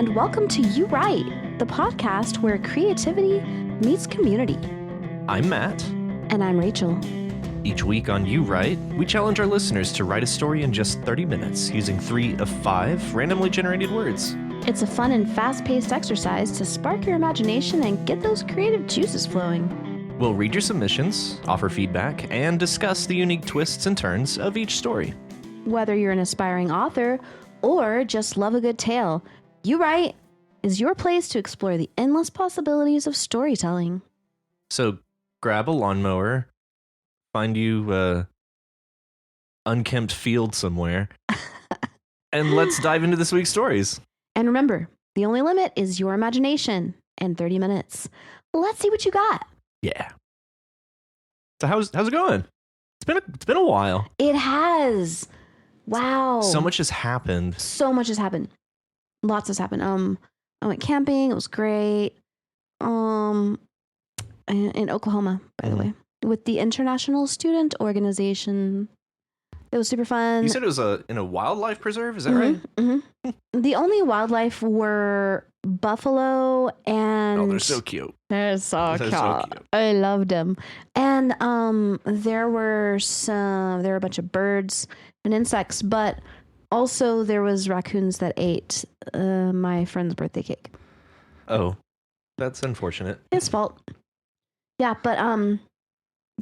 and welcome to You Write, the podcast where creativity meets community. I'm Matt. And I'm Rachel. Each week on You Write, we challenge our listeners to write a story in just 30 minutes using 3 of 5 randomly generated words. It's a fun and fast-paced exercise to spark your imagination and get those creative juices flowing. We'll read your submissions, offer feedback, and discuss the unique twists and turns of each story. Whether you're an aspiring author or just love a good tale, You Write is your place to explore the endless possibilities of storytelling. So grab a lawnmower, find you a unkempt field somewhere, and let's dive into this week's stories. And remember, the only limit is your imagination and 30 minutes. Let's see what you got. Yeah. So how's it going? It's been a while. It has. Wow. So much has happened. So much has happened. Lots has happened. I went camping. It was great. In Oklahoma, by the way, with the International Student Organization. It was super fun. You said it was in a wildlife preserve, is that right? Mm-hmm. The only wildlife were buffalo and... Oh, they're so cute. They're so cute. I loved them. And there were a bunch of birds and insects, but also there was raccoons that ate my friend's birthday cake. Oh, that's unfortunate. His fault. Yeah, but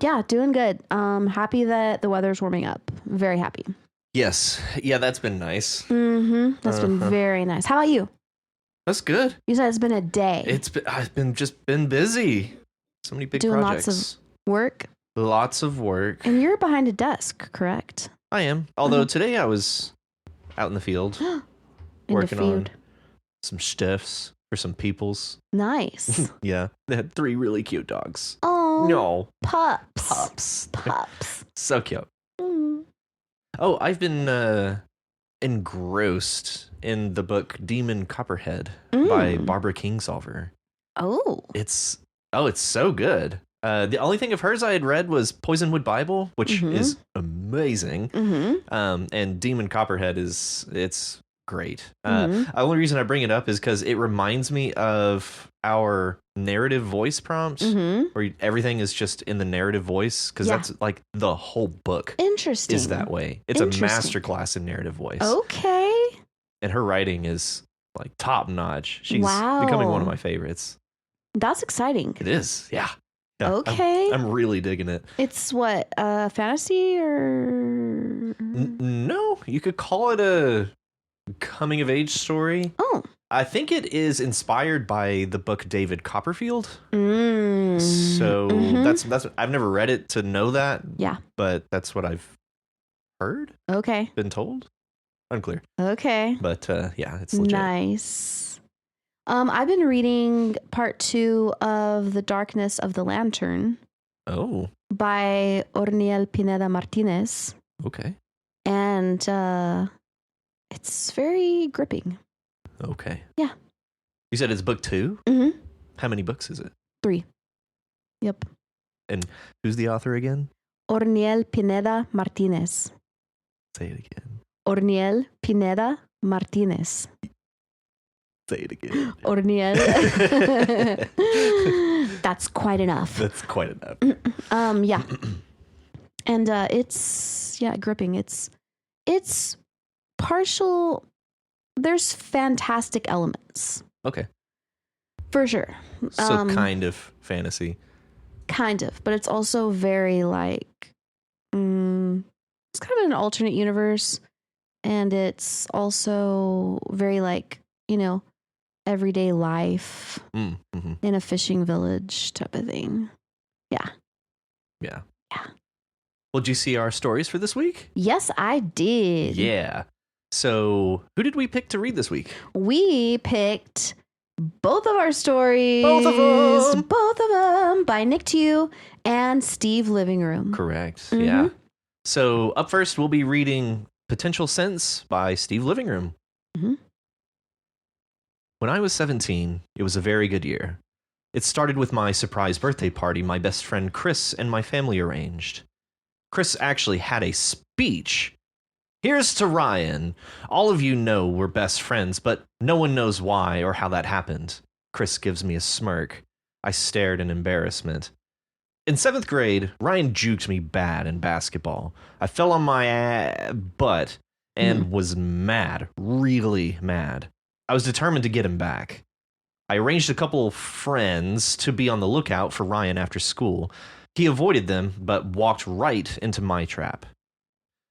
yeah, doing good. Happy that the weather's warming up. Very happy. Yes. Yeah, that's been nice. Mm-hmm. That's been very nice. How about you? That's good. You said it's been a day. I've been busy. So many big doing projects. Lots of work. Lots of work. And you're behind a desk, correct? I am. Although today I was out in the field working on some stuffs for some peoples. Nice. Yeah. They had 3 really cute dogs. Oh. No. Pups. So cute. Mm. Oh, I've been engrossed in the book Demon Copperhead by Barbara Kingsolver. Oh. It's so good. The only thing of hers I had read was Poisonwood Bible, which is amazing. And Demon Copperhead it's great. The only reason I bring it up is because it reminds me of our narrative voice prompts, where everything is just in the narrative voice, because that's like the whole book. Interesting. Is that way. It's a masterclass in narrative voice. Okay. And her writing is like top notch. She's becoming one of my favorites. That's exciting. It is. Yeah. Okay. I'm really digging it. It's what, fantasy or? No, you could call it a coming of age story. Oh. I think it is inspired by the book David Copperfield. So that's I've never read it to know that. Yeah. But that's what I've heard. Okay. Been told. Unclear. Okay. But yeah, it's legit. Nice. I've been reading part 2 of The Darkness of the Lantern. Oh. By Orniel Pineda Martinez. Okay. And it's very gripping. Okay. Yeah. You said it's book 2? Mm-hmm. How many books is it? 3. Yep. And who's the author again? Orniel Pineda Martinez. Say it again. Orniel Pineda Martinez. Say it again. Orniel. That's quite enough. That's quite enough. Yeah. And it's gripping. It's partial. There's fantastic elements. Okay. For sure. So kind of fantasy. Kind of, but it's also very like it's kind of an alternate universe, and it's also very like, everyday life in a fishing village type of thing. Yeah. Well, did you see our stories for this week? Yes, I did. Yeah. So who did we pick to read this week? We picked both of our stories. Both of them by NickedYou and stevelivingroom. Correct. Yeah. So up first, we'll be reading Potential Sense by stevelivingroom. When I was 17, it was a very good year. It started with my surprise birthday party my best friend Chris and my family arranged. Chris actually had a speech Here's to Ryan. All of you know we're best friends, but no one knows why or how that happened. Chris gives me a smirk. I stared in embarrassment. In 7th grade, Ryan juked me bad in basketball. I fell on my butt and was mad, really mad. I was determined to get him back. I arranged a couple of friends to be on the lookout for Ryan after school. He avoided them, but walked right into my trap.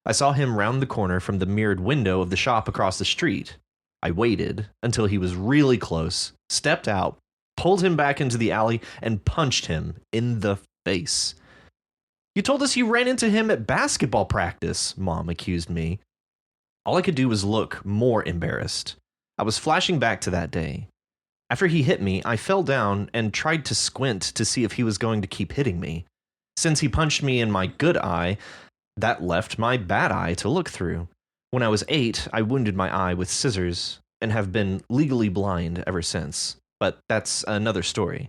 I saw him round the corner from the mirrored window of the shop across the street. I waited until he was really close, stepped out, pulled him back into the alley, and punched him in the face. You told us you ran into him at basketball practice, Mom accused me. All I could do was look more embarrassed. I was flashing back to that day. After he hit me, I fell down and tried to squint to see if he was going to keep hitting me. Since he punched me in my good eye, that left my bad eye to look through. When I was 8, I wounded my eye with scissors and have been legally blind ever since. But that's another story.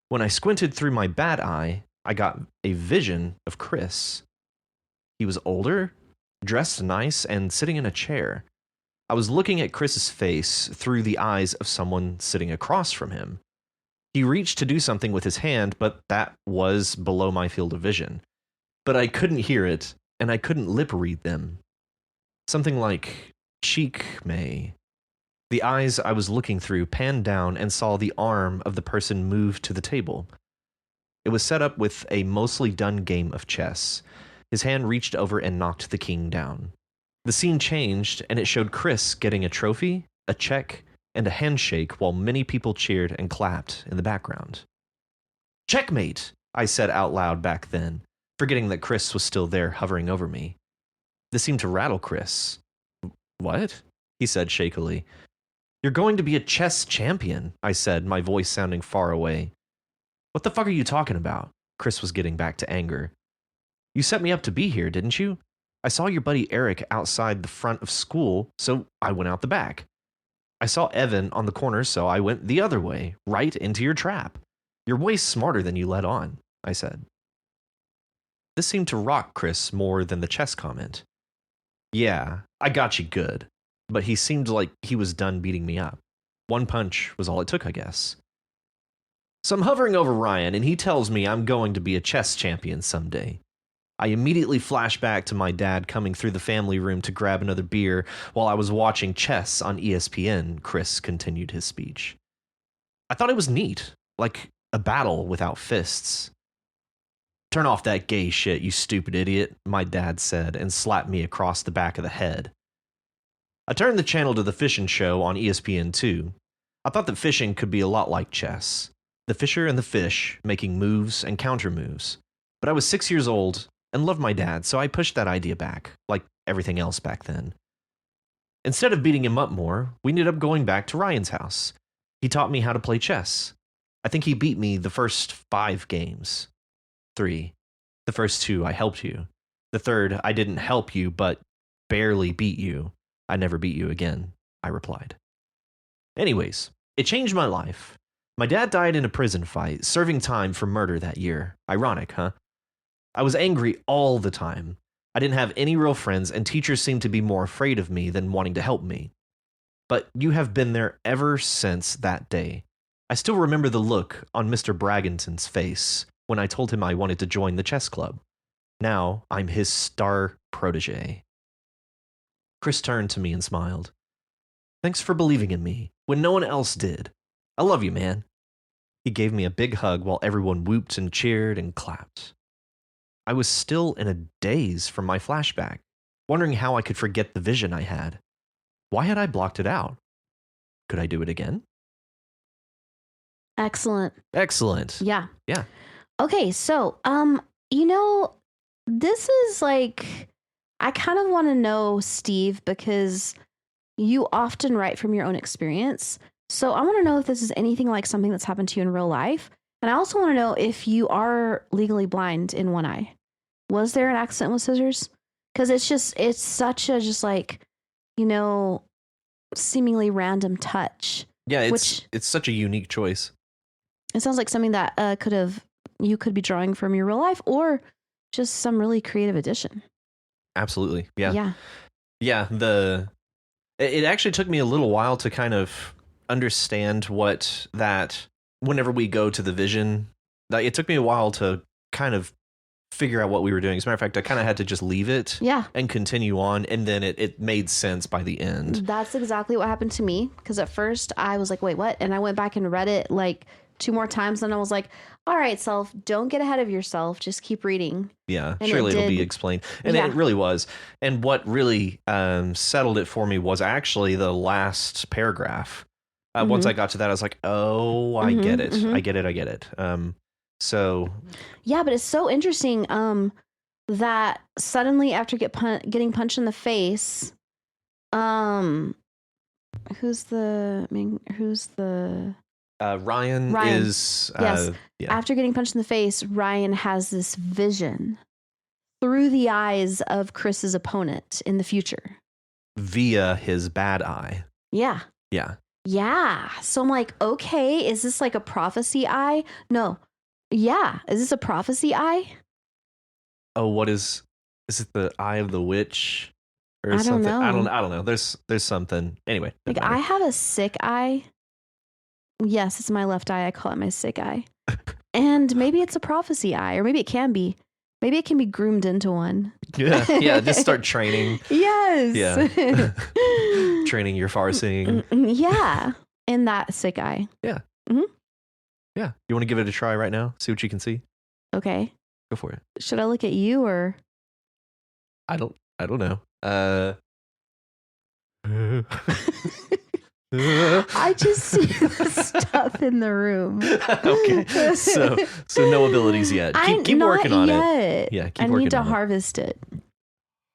When I squinted through my bad eye, I got a vision of Chris. He was older, dressed nice, and sitting in a chair. I was looking at Chris's face through the eyes of someone sitting across from him. He reached to do something with his hand, but that was below my field of vision. But I couldn't hear it, and I couldn't lip read them. Something like, cheek may. The eyes I was looking through panned down and saw the arm of the person move to the table. It was set up with a mostly done game of chess. His hand reached over and knocked the king down. The scene changed, and it showed Chris getting a trophy, a check, and a handshake while many people cheered and clapped in the background. Checkmate, I said out loud back then, forgetting that Chris was still there hovering over me. This seemed to rattle Chris. What? He said shakily. You're going to be a chess champion, I said, my voice sounding far away. What the fuck are you talking about? Chris was getting back to anger. You set me up to be here, didn't you? I saw your buddy Eric outside the front of school, so I went out the back. I saw Evan on the corner, so I went the other way, right into your trap. You're way smarter than you let on, I said. This seemed to rock Chris more than the chess comment. Yeah, I got you good, but he seemed like he was done beating me up. One punch was all it took, I guess. So I'm hovering over Ryan, and he tells me I'm going to be a chess champion someday. I immediately flash back to my dad coming through the family room to grab another beer while I was watching chess on ESPN, Chris continued his speech. I thought it was neat, like a battle without fists. Turn off that gay shit, you stupid idiot, my dad said, and slapped me across the back of the head. I turned the channel to the fishing show on ESPN2. I thought that fishing could be a lot like chess. The fisher and the fish making moves and counter moves. But I was 6 years old and loved my dad, so I pushed that idea back, like everything else back then. Instead of beating him up more, we ended up going back to Ryan's house. He taught me how to play chess. I think he beat me the first 5 games. 3. The first 2, I helped you. The third, I didn't help you, but barely beat you. I never beat you again, I replied. Anyways, it changed my life. My dad died in a prison fight, serving time for murder that year. Ironic, huh? I was angry all the time. I didn't have any real friends, and teachers seemed to be more afraid of me than wanting to help me. But you have been there ever since that day. I still remember the look on Mr. Bragginton's face when I told him I wanted to join the chess club. Now I'm his star protege. Chris turned to me and smiled. Thanks for believing in me when no one else did. I love you, man. He gave me a big hug while everyone whooped and cheered and clapped. I was still in a daze from my flashback, wondering how I could forget the vision I had. Why had I blocked it out? Could I do it again? Excellent. Excellent. Yeah. Yeah. Okay, so this is like, I kind of want to know, Steve, because you often write from your own experience. So I want to know if this is anything like something that's happened to you in real life. And I also want to know if you are legally blind in one eye. Was there an accident with scissors? Because it's such a seemingly random touch. Yeah, it's such a unique choice. It sounds like something that you could be drawing from your real life or just some really creative addition. Absolutely. Yeah. Yeah. Yeah, it actually took me a little while to kind of understand what that whenever we go to the vision, like it took me a while to kind of figure out what we were doing. As a matter of fact, I kind of had to just leave it and continue on, and then it made sense by the end. That's exactly what happened to me, because at first I was like, wait, what? And I went back and read it like 2 more times, and I was like, all right, self, don't get ahead of yourself. Just keep reading. Yeah, and surely it'll be explained. And it really was. And what really settled it for me was actually the last paragraph. Once I got to that, I was like, oh, I get it. I get it. So yeah, but it's so interesting that suddenly after getting punched in the face, who's the Ryan is yes. After getting punched in the face, Ryan has this vision through the eyes of Chris's opponent in the future via his bad eye. Yeah. So I'm like, okay, is this like a prophecy eye? No. Yeah. Is this a prophecy eye? Oh, what is it the eye of the witch or something? I don't know. There's something. Anyway. Like I have a sick eye. Yes, it's my left eye. I call it my sick eye. And maybe it's a prophecy eye, or maybe it can be. Maybe it can be groomed into one. Yeah, just start training. Yes. Yeah. Training your far seeing. Yeah. In that sick eye. Yeah. Mm-hmm. Yeah. You want to give it a try right now? See what you can see? Okay. Go for it. Should I look at you or? I don't know. I just see the stuff in the room. Okay. So no abilities yet. Keep working on it. Yeah, keep working on it. I need to harvest it.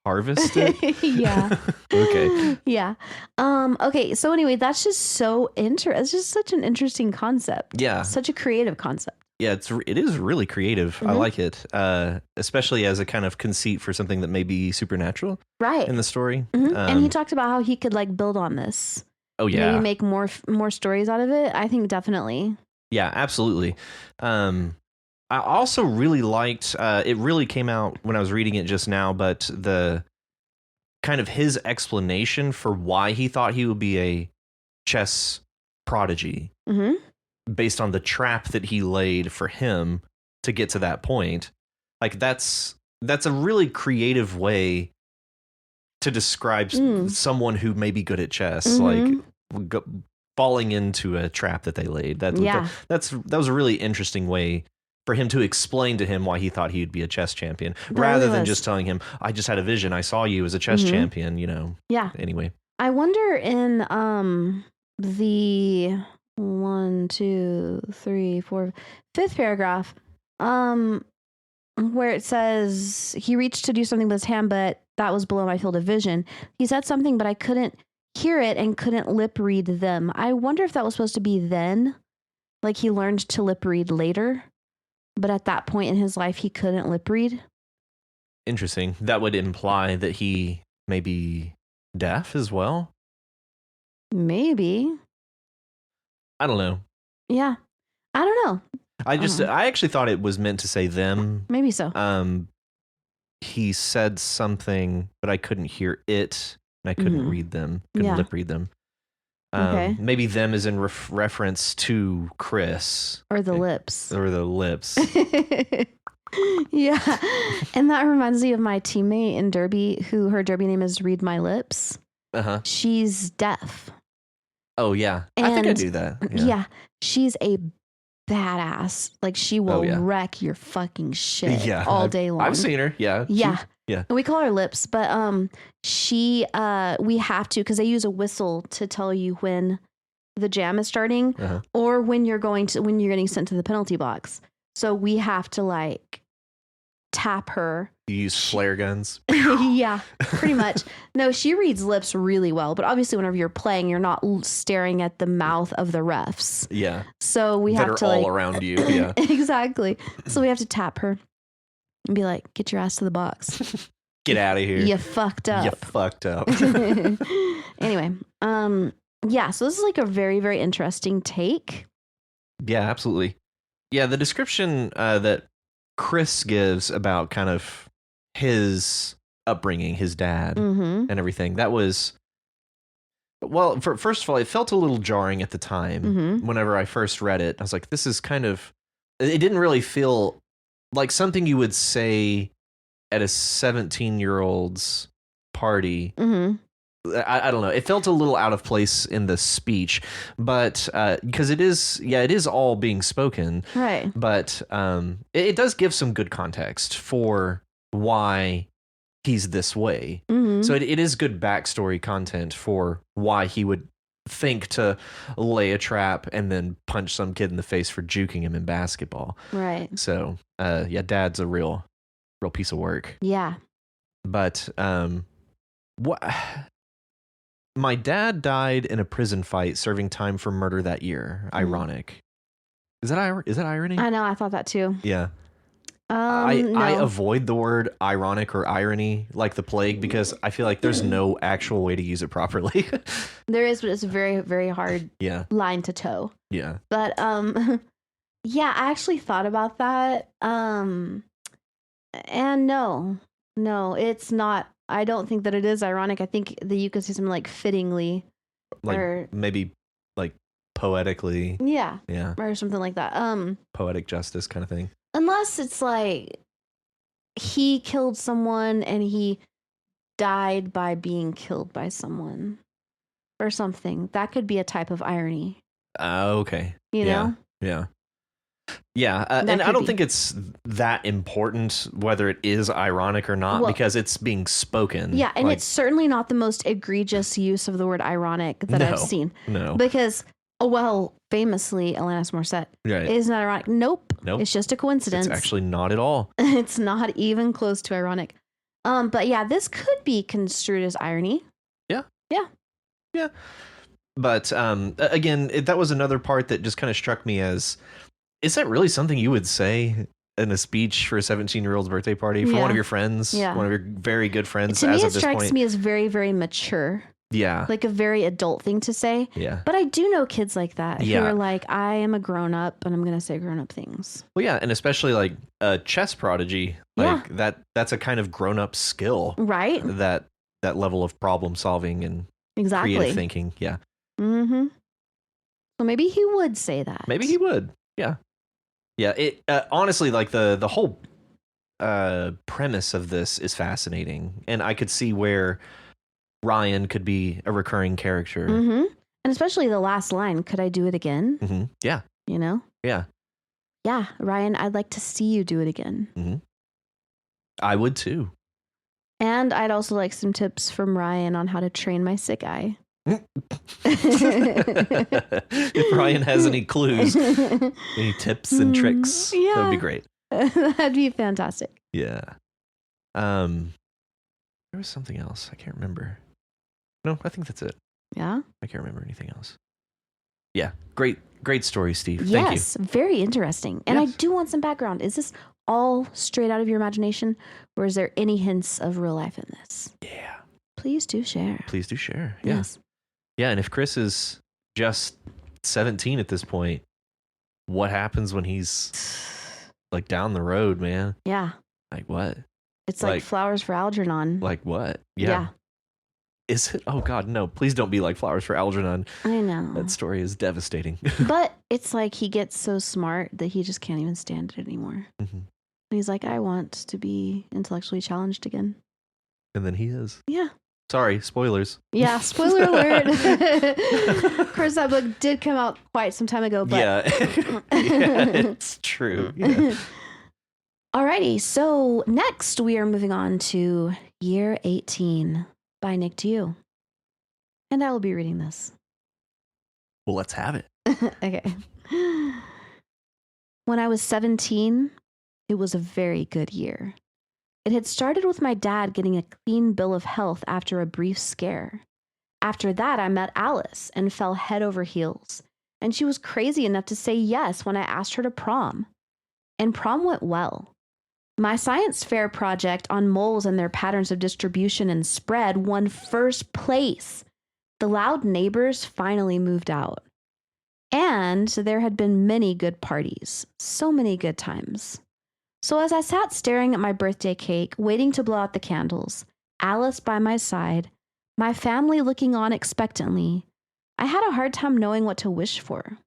Harvest it? Yeah. Okay. Yeah. Okay, so anyway, that's just so interesting. It's just such an interesting concept. Yeah. Such a creative concept. Yeah, it is really creative. I like it. Especially as a kind of conceit for something that may be supernatural. Right. In the story. And he talked about how he could like build on this. Oh yeah. Maybe make more stories out of it. I think definitely. Yeah, absolutely. I also really liked, it really came out when I was reading it just now, but the kind of his explanation for why he thought he would be a chess prodigy based on the trap that he laid for him to get to that point. Like that's a really creative way to describe someone who may be good at chess, like falling into a trap that they laid. That was a really interesting way for him to explain to him why he thought he'd be a chess champion, rather than just telling him, I just had a vision. I saw you as a chess champion, you know? Yeah. Anyway. I wonder in the 1, 2, 3, 4, 5th paragraph, where it says he reached to do something with his hand, but that was below my field of vision. He said something, but I couldn't hear it and couldn't lip read them. I wonder if that was supposed to be then, like he learned to lip read later, but at that point in his life, he couldn't lip read. Interesting. That would imply that he may be deaf as well. Maybe. I don't know. Yeah. I don't know. I actually thought it was meant to say them. Maybe so. He said something, but I couldn't hear it, and I couldn't read them. Couldn't lip read them. Okay. Maybe them is in reference to Chris. Or the lips. Or the lips. Yeah. And that reminds me of my teammate in Derby, who her Derby name is Read My Lips. Uh-huh. She's deaf. Oh, yeah. I think I do that. Yeah. She's a badass. Like she will wreck your fucking shit all day long. I've seen her. Yeah. Yeah. Yeah. And we call her Lips, but we have to, because they use a whistle to tell you when the jam is starting or when you're getting sent to the penalty box. So we have to like tap her. You use flare guns? Yeah, pretty much. No, she reads lips really well, but obviously whenever you're playing, you're not staring at the mouth of the refs. Yeah. So we have to all around you. Yeah. Exactly. So we have to tap her and be like, get your ass to the box. Get out of here. You fucked up. You fucked up. Anyway, yeah, so this is like a very, very interesting take. Yeah, absolutely. Yeah, the description that Chris gives about kind of his upbringing, his dad, Mm-hmm. and everything. That was, well, first of all, it felt a little jarring at the time. Mm-hmm. Whenever I first read it, I was like, this is kind of, it didn't really feel like something you would say at a 17-year-old's party. Mm-hmm. I don't know. It felt a little out of place in the speech, but because it is all being spoken, Right. but it does give some good context for why he's this way. Mm-hmm. So it is good backstory content for why he would think to lay a trap and then punch some kid in the face for juking him in basketball. Right. So Dad's a real piece of work. Yeah. But what? My dad died in a prison fight serving time for murder that year. Ironic. Is that irony? I know. I thought that too. Yeah. I I avoid the word ironic or irony like the plague because I feel like there's no actual way to use it properly. There is, but it's a very, very hard line to toe. Yeah. But yeah, I actually thought about that. And no, it's not. I don't think that it is ironic. I think the ecosystem like fittingly, like maybe like poetically, yeah, or something like that. Poetic justice kind of thing. Unless it's like he killed someone and he died by being killed by someone or something. That could be a type of irony. Okay. You know? Yeah. Yeah, and I don't think it's that important whether it is ironic or not because it's being spoken. Yeah, and it's certainly not the most egregious use of the word ironic that I've seen. No. Because, famously, Alanis Morissette is not ironic. Nope. It's just a coincidence. It's actually not at all. It's not even close to ironic. But yeah, this could be construed as irony. Yeah. Yeah. Yeah. But again, that was another part that just kind of struck me as, is that really something you would say in a speech for a 17-year-old's birthday party for one of your friends, one of your very good friends? To me, it strikes me as very, very mature. Yeah. Like a very adult thing to say. Yeah. But I do know kids like that who are like, I am a grown up and I'm going to say grown up things. Well, yeah. And especially like a chess prodigy, like that's a kind of grown up skill. Right. That level of problem solving and creative thinking. Yeah. Mm-hmm. So maybe he would say that. Maybe he would. Yeah. Yeah. It honestly, like the whole premise of this is fascinating. And I could see where Ryan could be a recurring character. Mm-hmm. And especially the last line, could I do it again? Mm-hmm. Yeah. You know? Yeah. Yeah. Ryan, I'd like to see you do it again. Mm-hmm. I would too. And I'd also like some tips from Ryan on how to train my sick eye. If Ryan has any clues, any tips and tricks, that would be great. That'd be fantastic. Yeah. There was something else. I can't remember. No, I think that's it. Yeah? I can't remember anything else. Yeah. Great story, Steve. Yes, Thank you. Very interesting. And I do want some background. Is this all straight out of your imagination, or is there any hints of real life in this? Yeah. Please do share. Please do share. Yeah. Yes. Yeah, and if Chris is just 17 at this point, what happens when he's like down the road, man? Yeah. Like what? It's like Flowers for Algernon. Like what? Yeah. Is it? Oh God, no! Please don't be like Flowers for Algernon. I know. That story is devastating. But it's like he gets so smart that he just can't even stand it anymore. Mm-hmm. And he's like, I want to be intellectually challenged again. And then he is. Yeah. Sorry, spoilers. Yeah, spoiler alert. Of course, that book did come out quite some time ago. But yeah, it's true. Yeah. Alrighty, so next we are moving on to Year 18 by NickedYou. And I will be reading this. Well, let's have it. Okay. When I was 17, it was a very good year. It had started with my dad getting a clean bill of health after a brief scare. After that, I met Alice and fell head over heels. And she was crazy enough to say yes when I asked her to prom. And prom went well. My science fair project on moles and their patterns of distribution and spread won first place. The loud neighbors finally moved out. And there had been many good parties, so many good times. So as I sat staring at my birthday cake, waiting to blow out the candles, Alice by my side, my family looking on expectantly. I had a hard time knowing what to wish for.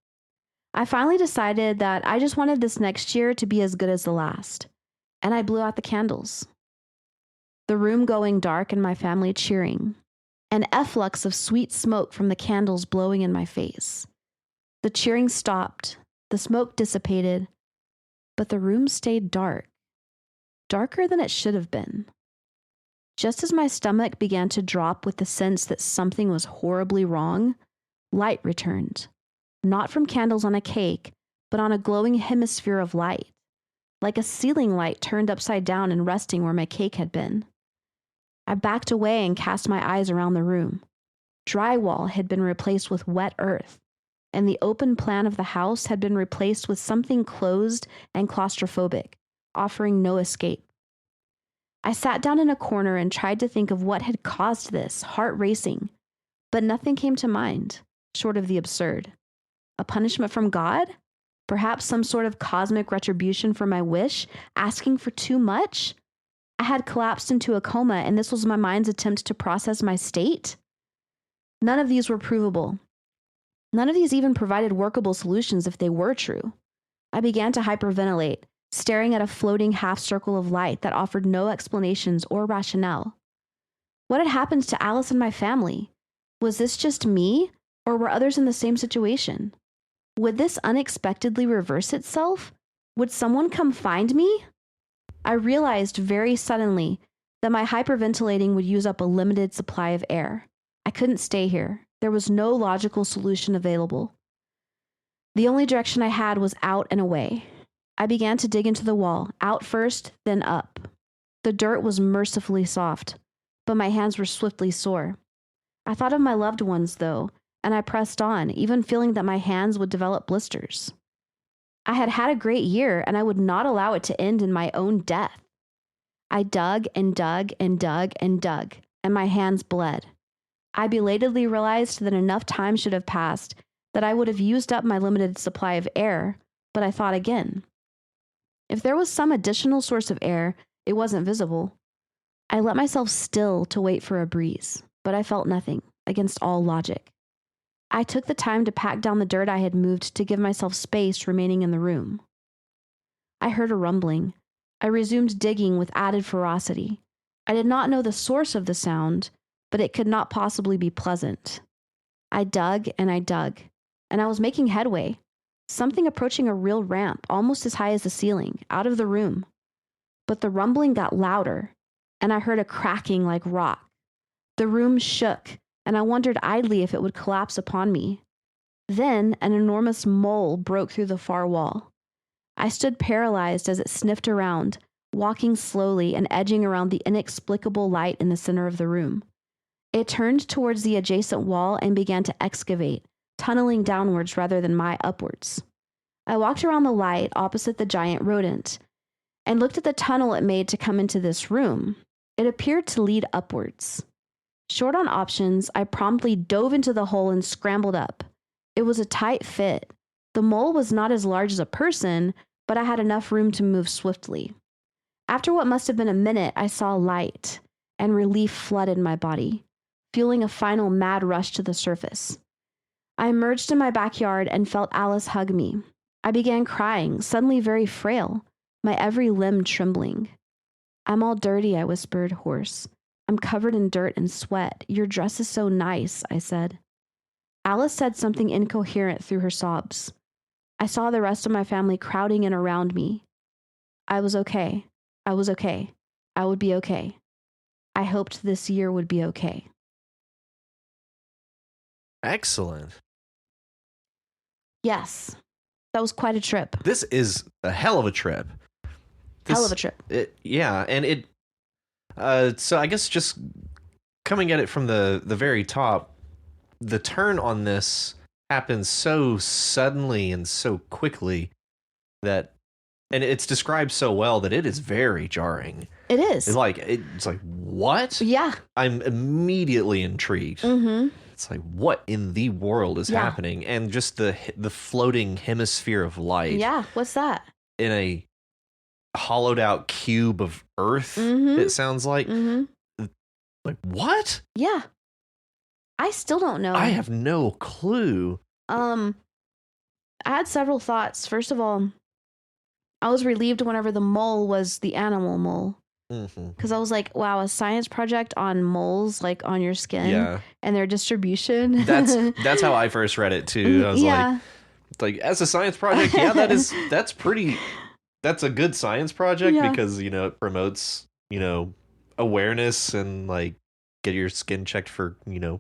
I finally decided that I just wanted this next year to be as good as the last, and I blew out the candles. The room going dark and my family cheering, an efflux of sweet smoke from the candles blowing in my face. The cheering stopped, the smoke dissipated, but the room stayed dark, darker than it should have been. Just as my stomach began to drop with the sense that something was horribly wrong, light returned, not from candles on a cake, but on a glowing hemisphere of light, like a ceiling light turned upside down and resting where my cake had been. I backed away and cast my eyes around the room. Drywall had been replaced with wet earth, and the open plan of the house had been replaced with something closed and claustrophobic, offering no escape. I sat down in a corner and tried to think of what had caused this, heart racing, but nothing came to mind, short of the absurd. A punishment from God? Perhaps some sort of cosmic retribution for my wish, asking for too much? I had collapsed into a coma, and this was my mind's attempt to process my state? None of these were provable. None of these even provided workable solutions if they were true. I began to hyperventilate, staring at a floating half circle of light that offered no explanations or rationale. What had happened to Alice and my family? Was this just me, or were others in the same situation? Would this unexpectedly reverse itself? Would someone come find me? I realized very suddenly that my hyperventilating would use up a limited supply of air. I couldn't stay here. There was no logical solution available. The only direction I had was out and away. I began to dig into the wall, out first, then up. The dirt was mercifully soft, but my hands were swiftly sore. I thought of my loved ones, though, and I pressed on, even feeling that my hands would develop blisters. I had had a great year, and I would not allow it to end in my own death. I dug and dug and dug and dug, and my hands bled. I belatedly realized that enough time should have passed that I would have used up my limited supply of air, but I thought again. If there was some additional source of air, it wasn't visible. I let myself still to wait for a breeze, but I felt nothing, against all logic. I took the time to pack down the dirt I had moved to give myself space remaining in the room. I heard a rumbling. I resumed digging with added ferocity. I did not know the source of the sound, but it could not possibly be pleasant. I dug, and I was making headway. Something approaching a real ramp, almost as high as the ceiling, out of the room. But the rumbling got louder, and I heard a cracking like rock. The room shook, and I wondered idly if it would collapse upon me. Then an enormous mole broke through the far wall. I stood paralyzed as it sniffed around, walking slowly and edging around the inexplicable light in the center of the room. It turned towards the adjacent wall and began to excavate, tunneling downwards rather than upwards. I walked around the light opposite the giant rodent and looked at the tunnel it made to come into this room. It appeared to lead upwards. Short on options, I promptly dove into the hole and scrambled up. It was a tight fit. The mole was not as large as a person, but I had enough room to move swiftly. After what must have been a minute, I saw light, and relief flooded my body, fueling a final mad rush to the surface. I emerged in my backyard and felt Alice hug me. I began crying, suddenly very frail, my every limb trembling. "I'm all dirty," I whispered, hoarse. "I'm covered in dirt and sweat. Your dress is so nice," I said. Alice said something incoherent through her sobs. I saw the rest of my family crowding in around me. I was okay. I was okay. I would be okay. I hoped this year would be okay. Excellent. Yes, that was quite a trip. This is a hell of a trip. Hell of a trip. Yeah, and it. So I guess just coming at it from the very top, the turn on this happens so suddenly and so quickly that, and it's described so well that it is very jarring. It is. It's like what? Yeah. I'm immediately intrigued. Mm-hmm. It's like, what in the world is happening? And just the floating hemisphere of light. Yeah, what's that? In a hollowed out cube of earth, it sounds like. Mm-hmm. Like, what? Yeah. I still don't know. I have no clue. I had several thoughts. First of all, I was relieved whenever the mole was the animal mole. Because I was like, wow, a science project on moles, like on your skin and their distribution. That's how I first read it too. I was like as a science project, that's a good science project because, it promotes, awareness and like get your skin checked for,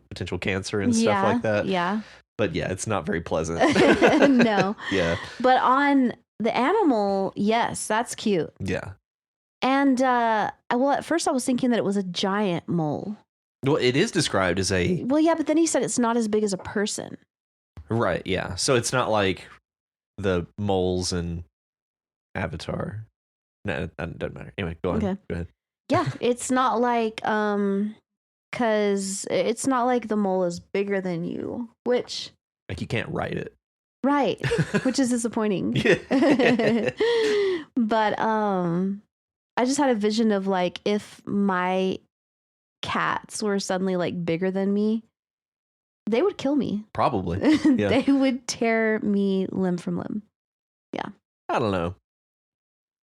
potential cancer and stuff like that. Yeah. But yeah, it's not very pleasant. No. Yeah. But on the animal, yes, that's cute. Yeah. And, well, at first I was thinking that it was a giant mole. Well, it is described as a... Well, yeah, but then he said it's not as big as a person. Right, yeah. So it's not like the moles in Avatar. No, it doesn't matter. Anyway, go on. Okay. Go ahead. Yeah, it's not like, because it's not like the mole is bigger than you, which... Like you can't write it. Right, which is disappointing. But, I just had a vision of like if my cats were suddenly like bigger than me, they would kill me. Probably. Yeah. They would tear me limb from limb. Yeah. I don't know.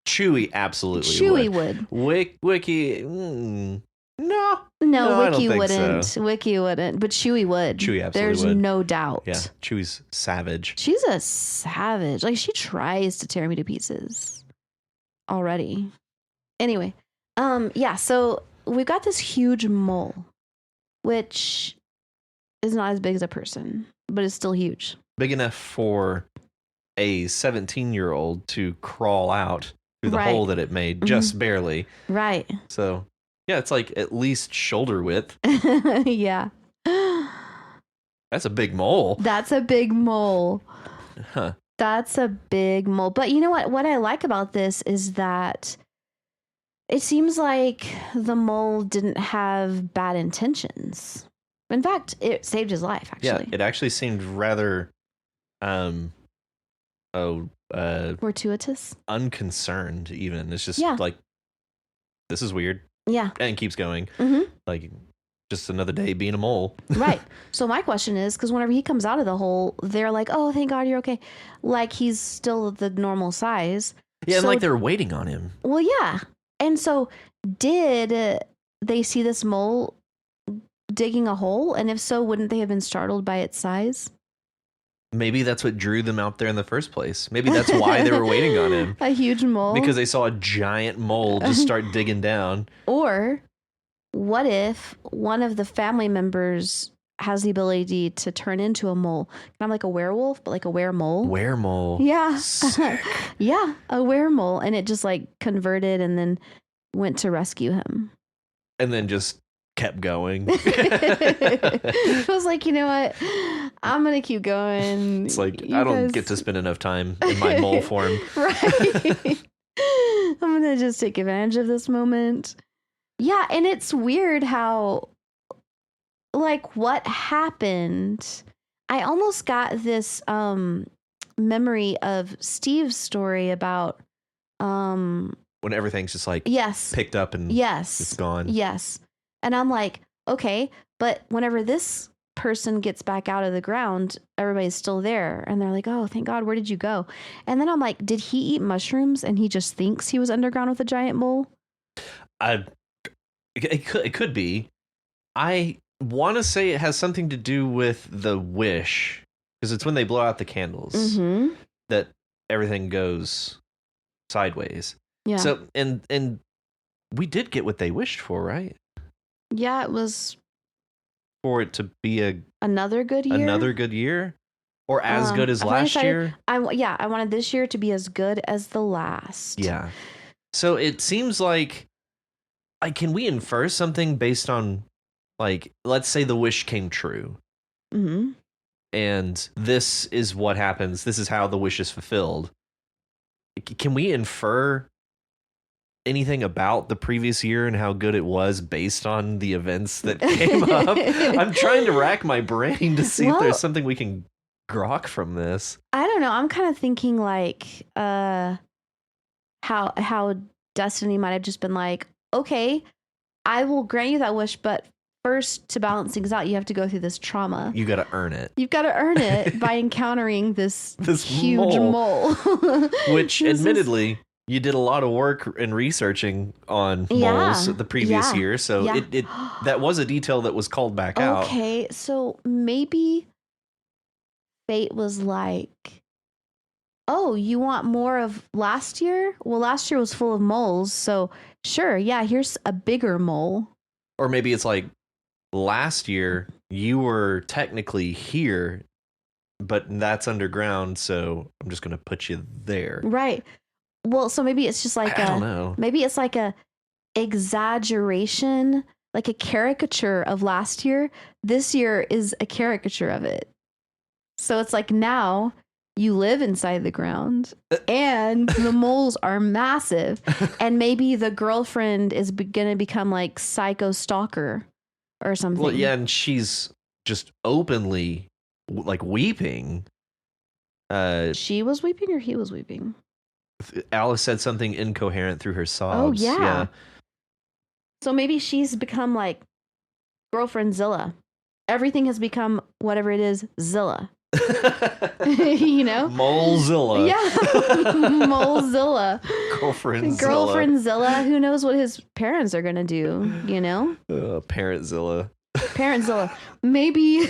Chewy absolutely Chewy would. Wiki, no. No, Wiki wouldn't. So. Wiki wouldn't, but Chewy would. Chewy absolutely There's would. no doubt. Yeah, Chewy's savage. She's a savage. Like she tries to tear me to pieces already. Anyway, yeah, so we've got this huge mole, which is not as big as a person, but it's still huge. Big enough for a 17-year-old to crawl out through the hole that it made, just barely. Right. So, yeah, it's like at least shoulder width. Yeah. That's a big mole. That's a big mole. Huh. That's a big mole. But you know what? What I like about this is that it seems like the mole didn't have bad intentions. In fact, it saved his life, actually. Yeah, it actually seemed rather, fortuitous? Unconcerned, even. It's just like, this is weird. Yeah. And keeps going. Mm-hmm. Like, just another day being a mole. Right. So my question is, because whenever he comes out of the hole, they're like, oh, thank God you're okay. Like, he's still the normal size. Yeah, and like they're waiting on him. Well, yeah. And so did they see this mole digging a hole? And if so, wouldn't they have been startled by its size? Maybe that's what drew them out there in the first place. Maybe that's why they were waiting on him. A huge mole? Because they saw a giant mole just start digging down. Or what if one of the family members has the ability to turn into a mole? Kind of like a werewolf, but like a weremole. Weremole. Yeah. Sick. Yeah, a weremole. And it just like converted and then went to rescue him. And then just kept going. I was like, you know what? I'm going to keep going. It's like, I don't get to spend enough time in my mole form. Right. I'm going to just take advantage of this moment. Yeah, and it's weird how, like, what happened. I almost got this memory of Steve's story about when everything's just like picked up and it's gone. Yes. And I'm like, okay, but whenever this person gets back out of the ground, everybody's still there. And they're like, oh, thank God, where did you go? And then I'm like, did he eat mushrooms and he just thinks he was underground with a giant mole? It could be. I want to say it has something to do with the wish, because it's when they blow out the candles that everything goes sideways. Yeah. So and we did get what they wished for, right? Yeah, it was for it to be another good year, or as good as last year. I wanted this year to be as good as the last. Yeah. So it seems like can we infer something based on, like, let's say the wish came true, and this is what happens. This is how the wish is fulfilled. Can we infer anything about the previous year and how good it was based on the events that came up? I'm trying to rack my brain to see if there's something we can grok from this. I don't know. I'm kind of thinking like how Destiny might have just been like, okay, I will grant you that wish, but first to balance things out, you have to go through this trauma. You got to earn it. You've got to earn it by encountering this huge mole. mole. Which, admittedly, you did a lot of work and researching on moles the previous year. So it that was a detail that was called back out. Okay, so maybe fate was like, oh, you want more of last year? Well, last year was full of moles. So sure, yeah, here's a bigger mole. Or maybe it's like, last year you were technically here, but that's underground, so I'm just gonna put you there. Right. Well, so maybe it's just like I don't know. Maybe it's like a exaggeration, like a caricature of last year. This year is a caricature of it. So it's like now you live inside the ground and the moles are massive, and maybe the girlfriend is gonna become like psycho stalker or something. Well, yeah, and she's just openly like weeping. She was weeping or he was weeping? Alice said something incoherent through her sobs. Oh, yeah. So maybe she's become like girlfriend Zilla. Everything has become whatever it is, Zilla. You know? Molezilla. Yeah. Molezilla. Girlfriend Zilla. Who knows what his parents are going to do, you know? Parentzilla. Parentzilla. Maybe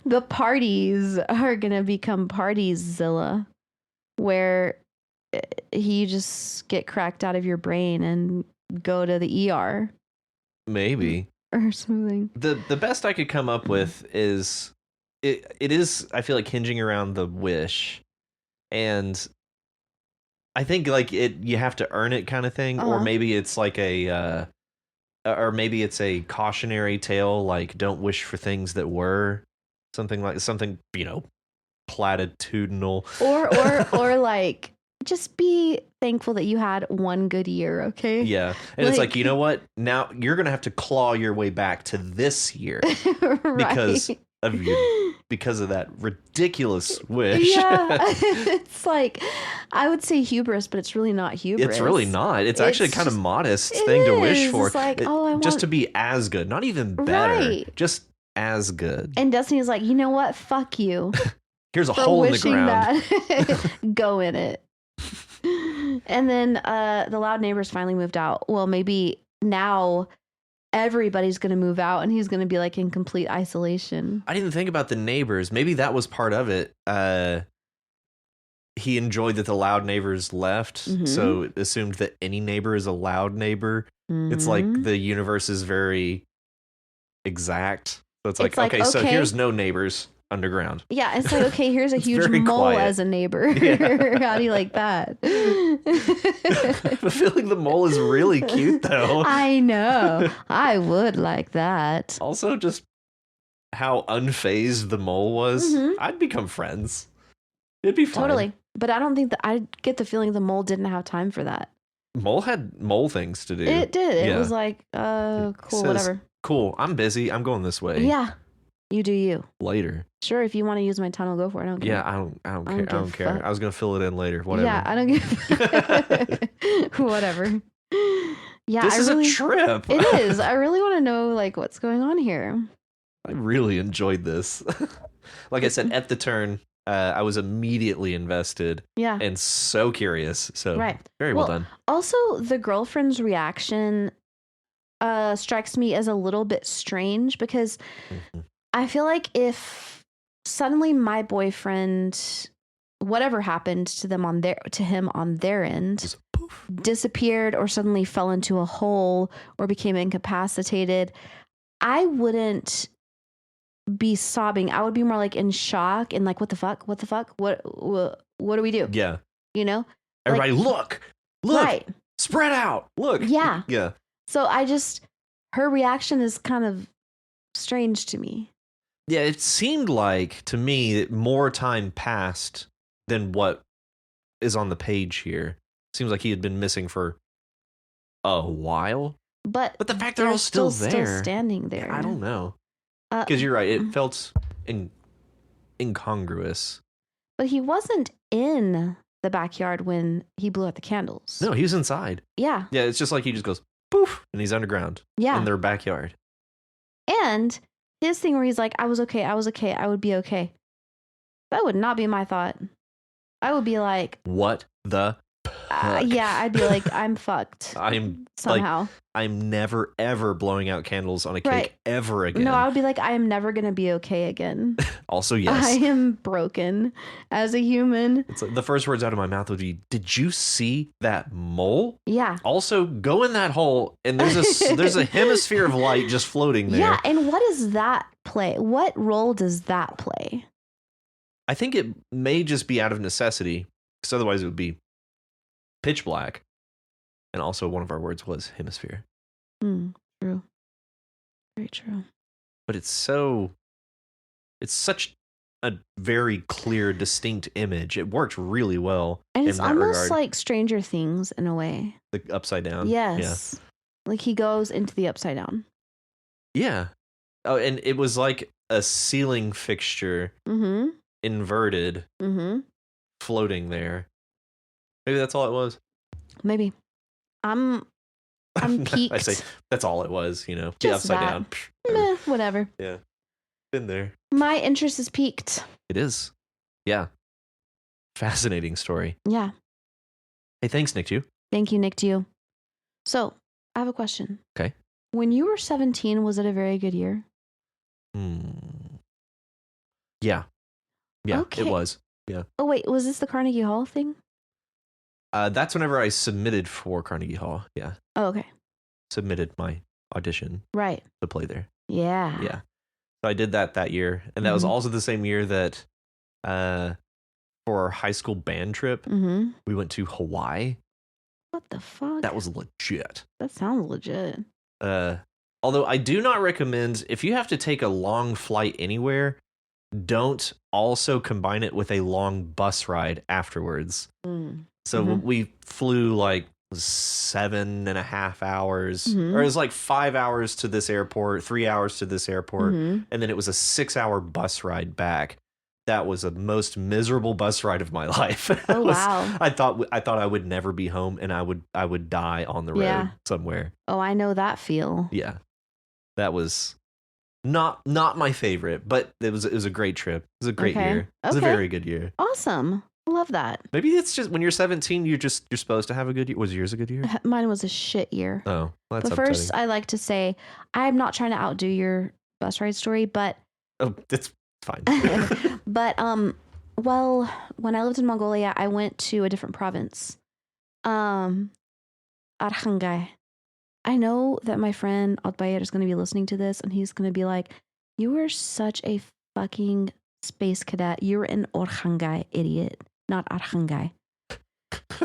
the parties are going to become Partieszilla, where you just get cracked out of your brain and go to the ER. Maybe. Or something. The best I could come up with is it is, I feel like, hinging around the wish, and I think like you have to earn it kind of thing, or maybe it's like or maybe it's a cautionary tale, like don't wish for things that were something, platitudinal, or like just be thankful that you had one good year, okay? Yeah. And it's like, you know what? Now you're going to have to claw your way back to this year right. because of that ridiculous wish. Yeah. It's like, I would say hubris, but it's really not hubris. It's really not. It's actually kind of modest thing to wish for. It's like, I want just to be as good, not even better, just as good. And Destiny's like, you know what? Fuck you. Here's a hole in the ground. Go in it. And then the loud neighbors finally moved out. Well, maybe now everybody's going to move out and he's going to be like in complete isolation. I didn't think about the neighbors. Maybe that was part of it. He enjoyed that the loud neighbors left, so assumed that any neighbor is a loud neighbor. It's like the universe is very exact. So it's like, okay, so here's no neighbors underground. Yeah, it's like, okay, here's a huge mole quiet. As a neighbor. Yeah. How do you like that? I have a feeling the mole is really cute, though. I know. I would like that. Also, just how unfazed the mole was. I'd become friends. It'd be fun. Totally. But I don't think that, I get the feeling the mole didn't have time for that. Mole had mole things to do. It did. It was like, cool, whatever. Cool, I'm busy. I'm going this way. Yeah. You do you. Later. Sure, if you want to use my tunnel, go for it. I don't care. Yeah, I don't care. I was gonna fill it in later. Whatever. Yeah, I don't give whatever. Yeah, this is a trip. It is. I really want to know like what's going on here. I really enjoyed this. Like I said, at the turn, I was immediately invested. Yeah. And so curious. So very well done. Also, the girlfriend's reaction strikes me as a little bit strange because I feel like if suddenly my boyfriend, whatever happened to him on their end, just disappeared or suddenly fell into a hole or became incapacitated, I wouldn't be sobbing. I would be more like in shock and like, what the fuck? What do we do? Yeah. You know? Everybody like, look, right. Spread out. Look. Yeah. Yeah. So her reaction is kind of strange to me. Yeah, it seemed like to me that more time passed than what is on the page here. Seems like he had been missing for a while. But the fact they're all still there, still standing there. I don't know. Because you're right, it felt incongruous. But he wasn't in the backyard when he blew out the candles. No, he was inside. Yeah. Yeah, it's just like he just goes poof, and he's underground. Yeah. In their backyard. And his thing where he's like, I was okay, I would be okay. That would not be my thought. I would be like, what the fuck? yeah, I'd be like, I'm fucked. I'm somehow. Like, I'm never ever blowing out candles on a cake ever again. No, I would be like, I am never gonna be okay again. Also, yes, I am broken as a human. It's like the first words out of my mouth would be, "Did you see that mole?" Yeah. Also, go in that hole, and there's a hemisphere of light just floating there. Yeah, and what does that play? What role does that play? I think it may just be out of necessity, because otherwise it would be pitch black. And also, one of our words was hemisphere. True. Very true. But it's such a very clear, distinct image. It worked really well. And it's almost regard. like Stranger Things in a way. The upside down. Yes. Yeah. Like he goes into the upside down. Yeah. Oh, and it was like a ceiling fixture inverted, floating there. Maybe that's all it was. Maybe. I'm peaked. I say that's all it was, the Just upside that. down. Meh, whatever. Yeah. Been there. My interest is peaked. It is. Yeah. Fascinating story. Yeah. Hey, thanks, NickedYou. Thank you, NickedYou. So, I have a question. Okay. When you were 17, was it a very good year? Yeah. Yeah, okay. It was. Yeah. Oh, wait. Was this the Carnegie Hall thing? That's whenever I submitted for Carnegie Hall. Yeah. Oh, okay. Submitted my audition. Right. To play there. Yeah. Yeah. So I did that year. And that was also the same year that for our high school band trip, we went to Hawaii. What the fuck? That was legit. That sounds legit. Although I do not recommend, if you have to take a long flight anywhere, don't also combine it with a long bus ride afterwards. So we flew like 7.5 hours, or it was like 5 hours to this airport, 3 hours to this airport, and then it was a 6-hour bus ride back. That was the most miserable bus ride of my life. Oh wow! I thought I would never be home, and I would die on the road somewhere. Oh, I know that feel. Yeah, that was not my favorite, but it was a great trip. It was a great year. It was a very good year. Awesome. Love that. Maybe it's just when you're 17, you're supposed to have a good year. Was yours a good year? Mine was a shit year. Oh, well, that's but first, I like to say I'm not trying to outdo your bus ride story, but it's fine. But well, when I lived in Mongolia, I went to a different province, Arhangai. I know that my friend Altbayer is going to be listening to this, and he's going to be like, "You were such a fucking space cadet. You were in Arhangai, idiot." Not Arhangai.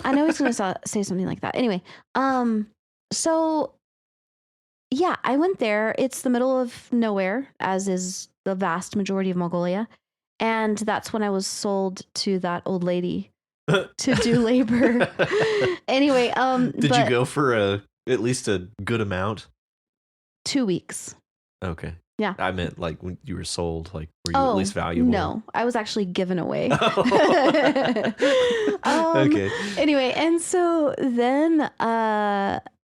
I know he's going to say something like that. Anyway, so yeah, I went there. It's the middle of nowhere, as is the vast majority of Mongolia. And that's when I was sold to that old lady to do labor. Anyway, did you go for at least a good amount? 2 weeks. Okay. Yeah. I meant like when you were sold, like were you at least valuable? No, I was actually given away. Okay. Anyway, and so then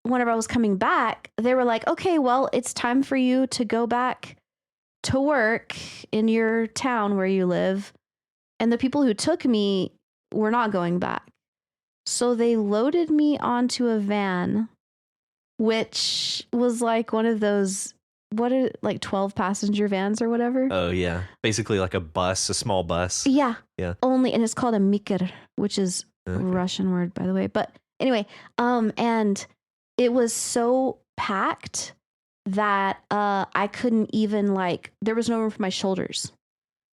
whenever I was coming back, they were like, okay, well, it's time for you to go back to work in your town where you live. And the people who took me were not going back. So they loaded me onto a van, which was like one of those, what are like 12 passenger vans or whatever. Oh yeah. Basically like a bus, a small bus. Yeah. Yeah. Only, and it's called a mikir, which is a Russian word, by the way. But anyway, and it was so packed that I couldn't even there was no room for my shoulders.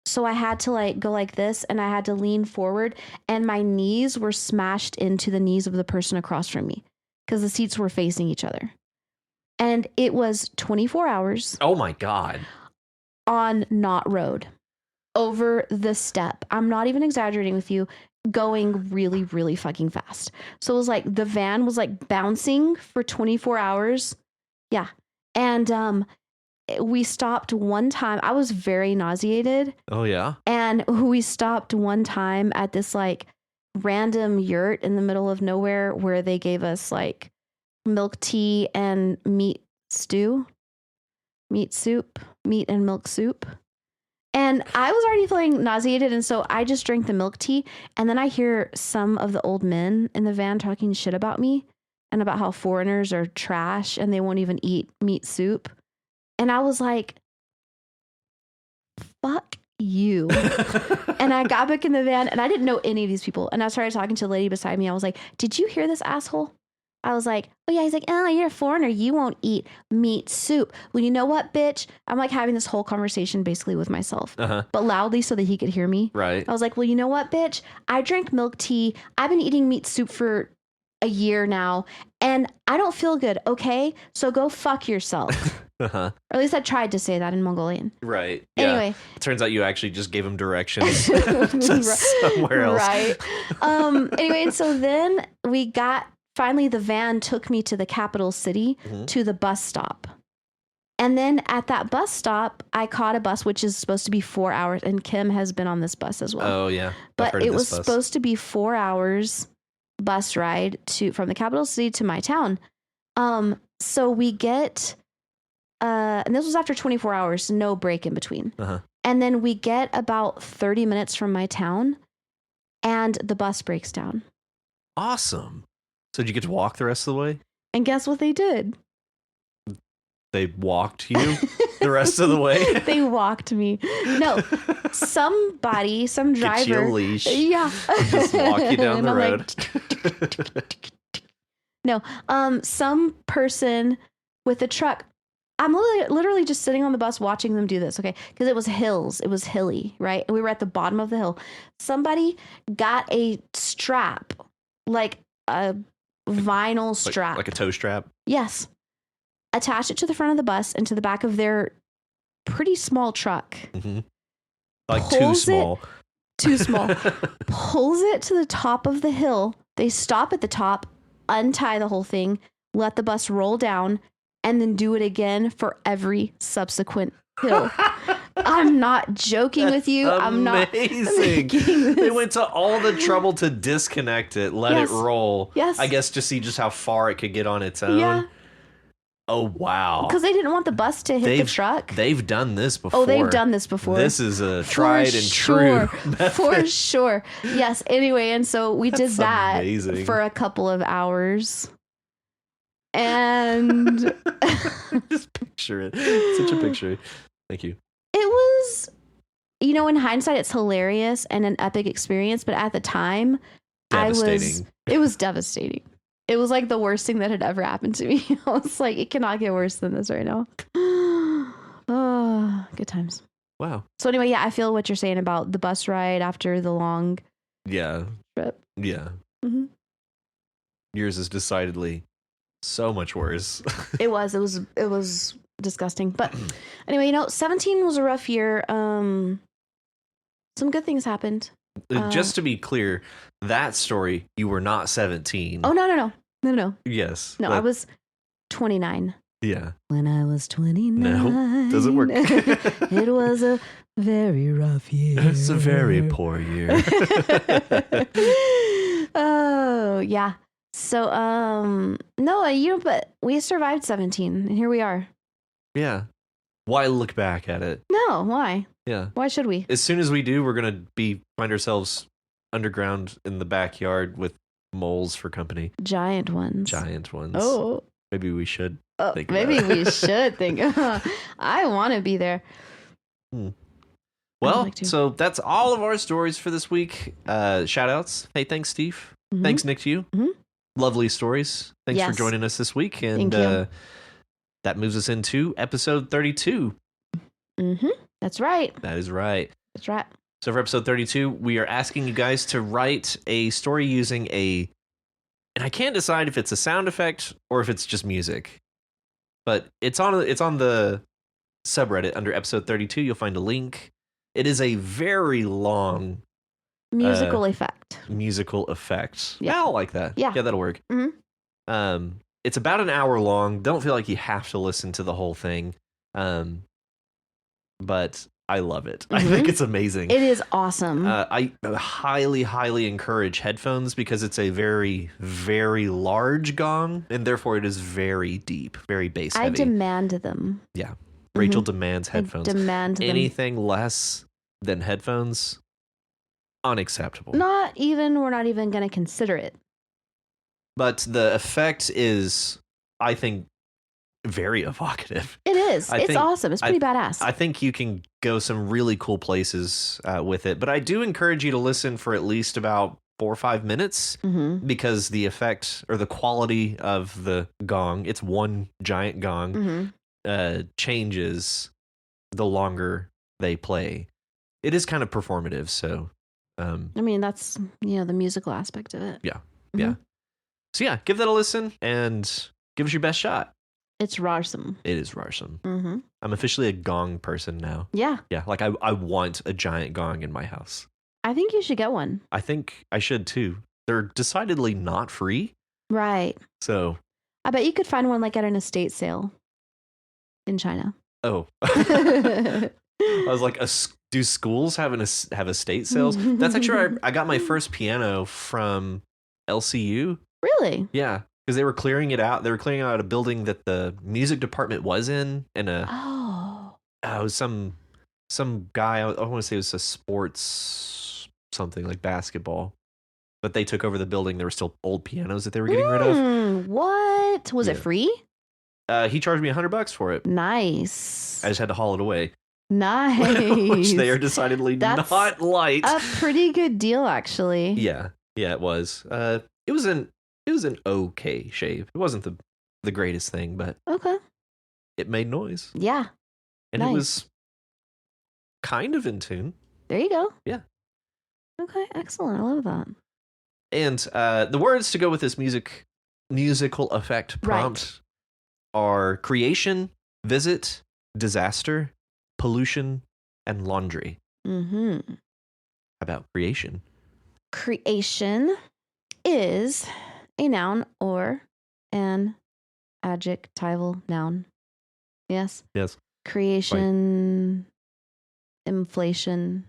So I had to go like this, and I had to lean forward, and my knees were smashed into the knees of the person across from me because the seats were facing each other. And it was 24 hours. Oh my God. On Knot Road, over the steppe. I'm not even exaggerating with you, going really, really fucking fast. So it was like the van was bouncing for 24 hours. Yeah. And we stopped one time. I was very nauseated. Oh yeah. And we stopped one time at this random yurt in the middle of nowhere where they gave us milk tea and meat stew. meat and milk soup. And I was already feeling nauseated, and so I just drank the milk tea. And then I hear some of the old men in the van talking shit about me and about how foreigners are trash and they won't even eat meat soup. And I was like, fuck you. And I got back in the van, and I didn't know any of these people. And I started talking to the lady beside me. I was like, did you hear this asshole? I was like, oh yeah. He's like, oh, you're a foreigner. You won't eat meat soup. Well, you know what, bitch? I'm like having this whole conversation basically with myself, but loudly so that he could hear me. Right. I was like, well, you know what, bitch? I drank milk tea. I've been eating meat soup for a year now, and I don't feel good. Okay. So go fuck yourself. Or at least I tried to say that in Mongolian. Right. Anyway. Yeah. It turns out you actually just gave him directions to somewhere else. Right. Anyway, and so then finally the van took me to the capital city, to the bus stop. And then at that bus stop, I caught a bus, which is supposed to be 4 hours. And Kim has been on this bus as well. Oh, yeah. But it was supposed to be 4 hours bus ride from the capital city to my town. So we get, and this was after 24 hours, no break in between. And then we get about 30 minutes from my town, and the bus breaks down. Awesome. So did you get to walk the rest of the way? And guess what they did? They walked you the rest of the way? They walked me. No, some driver. Get you a leash. Yeah. Just walk you down the road. Like, no, some person with a truck. I'm literally just sitting on the bus watching them do this, okay? Because it was hills. It was hilly, right? And we were at the bottom of the hill. Somebody got a strap, like a vinyl strap. Like a toe strap? Yes. Attached it to the front of the bus and to the back of their pretty small truck. Like too small. Too small. Pulls it to the top of the hill. They stop at the top, untie the whole thing, let the bus roll down, and then do it again for every subsequent hill. I'm not joking with you. I'm not making this. They went to all the trouble to disconnect it, let it roll. Yes. I guess to see just how far it could get on its own. Yeah. Oh, wow. Because they didn't want the bus to hit the truck. They've done this before. Oh, they've done this before. This is a tried and true method. For sure. Yes. Anyway, and so we did that for a couple of hours. And just picture it. Such a picture. Thank you. It was, in hindsight, it's hilarious and an epic experience. But at the time, it was devastating. It was like the worst thing that had ever happened to me. I was like, it cannot get worse than this right now. Oh, good times. Wow. So anyway, yeah, I feel what you're saying about the bus ride after the long trip. Yeah. Yours is decidedly so much worse. It was disgusting. But anyway, 17 was a rough year. Some good things happened. Just to be clear, that story, you were not 17. Oh, no. Yes. No, I was 29. Yeah. When I was 29. No, doesn't work. It was a very rough year. It's a very poor year. Oh, yeah. So, no, but we survived 17, and here we are. Yeah. Why look back at it? No, why? Yeah. Why should we? As soon as we do, we're going to find ourselves underground in the backyard with moles for company. Giant ones. Oh. Maybe we should think about it. We should think. I want to be there. Well, so that's all of our stories for this week. Shout outs. Hey, thanks, Steve. Thanks, NickedYou. Lovely stories. Thanks for joining us this week. And that moves us into episode 32. That's right. That is right. That's right. So for episode 32, we are asking you guys to write a story using and I can't decide if it's a sound effect or if it's just music, but it's on the subreddit under episode 32. You'll find a link. It is a very long musical effect. Yeah, I like that. Yeah, that'll work. It's about an hour long. Don't feel like you have to listen to the whole thing. But I love it. I think it's amazing. It is awesome. I highly, highly encourage headphones because it's a very, very large gong, and therefore it is very deep, very bass heavy. I demand them. Yeah. Rachel demands I headphones. demand them. Anything less than headphones, unacceptable. We're not even going to consider it. But the effect is, I think, very evocative. It is. It's awesome. It's pretty badass. I think you can go some really cool places with it. But I do encourage you to listen for at least about 4 or 5 minutes because the effect or the quality of the gong, it's one giant gong, changes the longer they play. It is kind of performative. So, I mean, that's, the musical aspect of it. Yeah. Yeah. So yeah, give that a listen and give us your best shot. It's rarsome. It is rarsome. I'm officially a gong person now. Yeah. Yeah, like I want a giant gong in my house. I think you should get one. I think I should too. They're decidedly not free. Right. So. I bet you could find one like at an estate sale in China. Oh. I was like, do schools have estate sales? That's actually where I got my first piano from LCU. Really? Yeah. Because they were clearing it out. They were clearing out a building that the music department was in, and it was some guy. I want to say it was a sports something like basketball, but they took over the building. There were still old pianos that they were getting rid of. What was it free? He charged me $100 for it. Nice. I just had to haul it away. Nice. Which they are decidedly not light. A pretty good deal, actually. Yeah, it was. It was an okay shave. It wasn't the greatest thing, but it made noise. Yeah. And it was kind of in tune. There you go. Yeah. Okay, excellent. I love that. And the words to go with this musical effect prompt are creation, visit, disaster, pollution, and laundry. How about creation? Creation is a noun or an adjectival noun. Yes? Yes. Creation, inflation.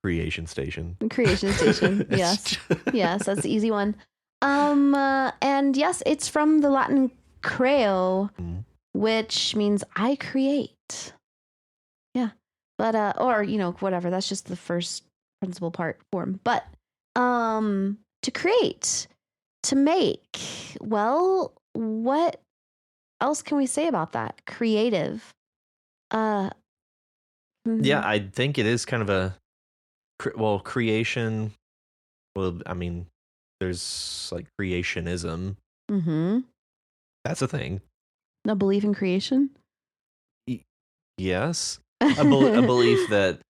Creation station. Creation station. Yes. Yes, that's the easy one. And yes, it's from the Latin creo, which means I create. Yeah. But or whatever, that's just the first principal form. But to create, to make. Well, what else can we say about that? Creative. Yeah, I think it is kind of a creation. Well, I mean, there's like creationism. That's a thing. A belief in creation? Yes. A belief that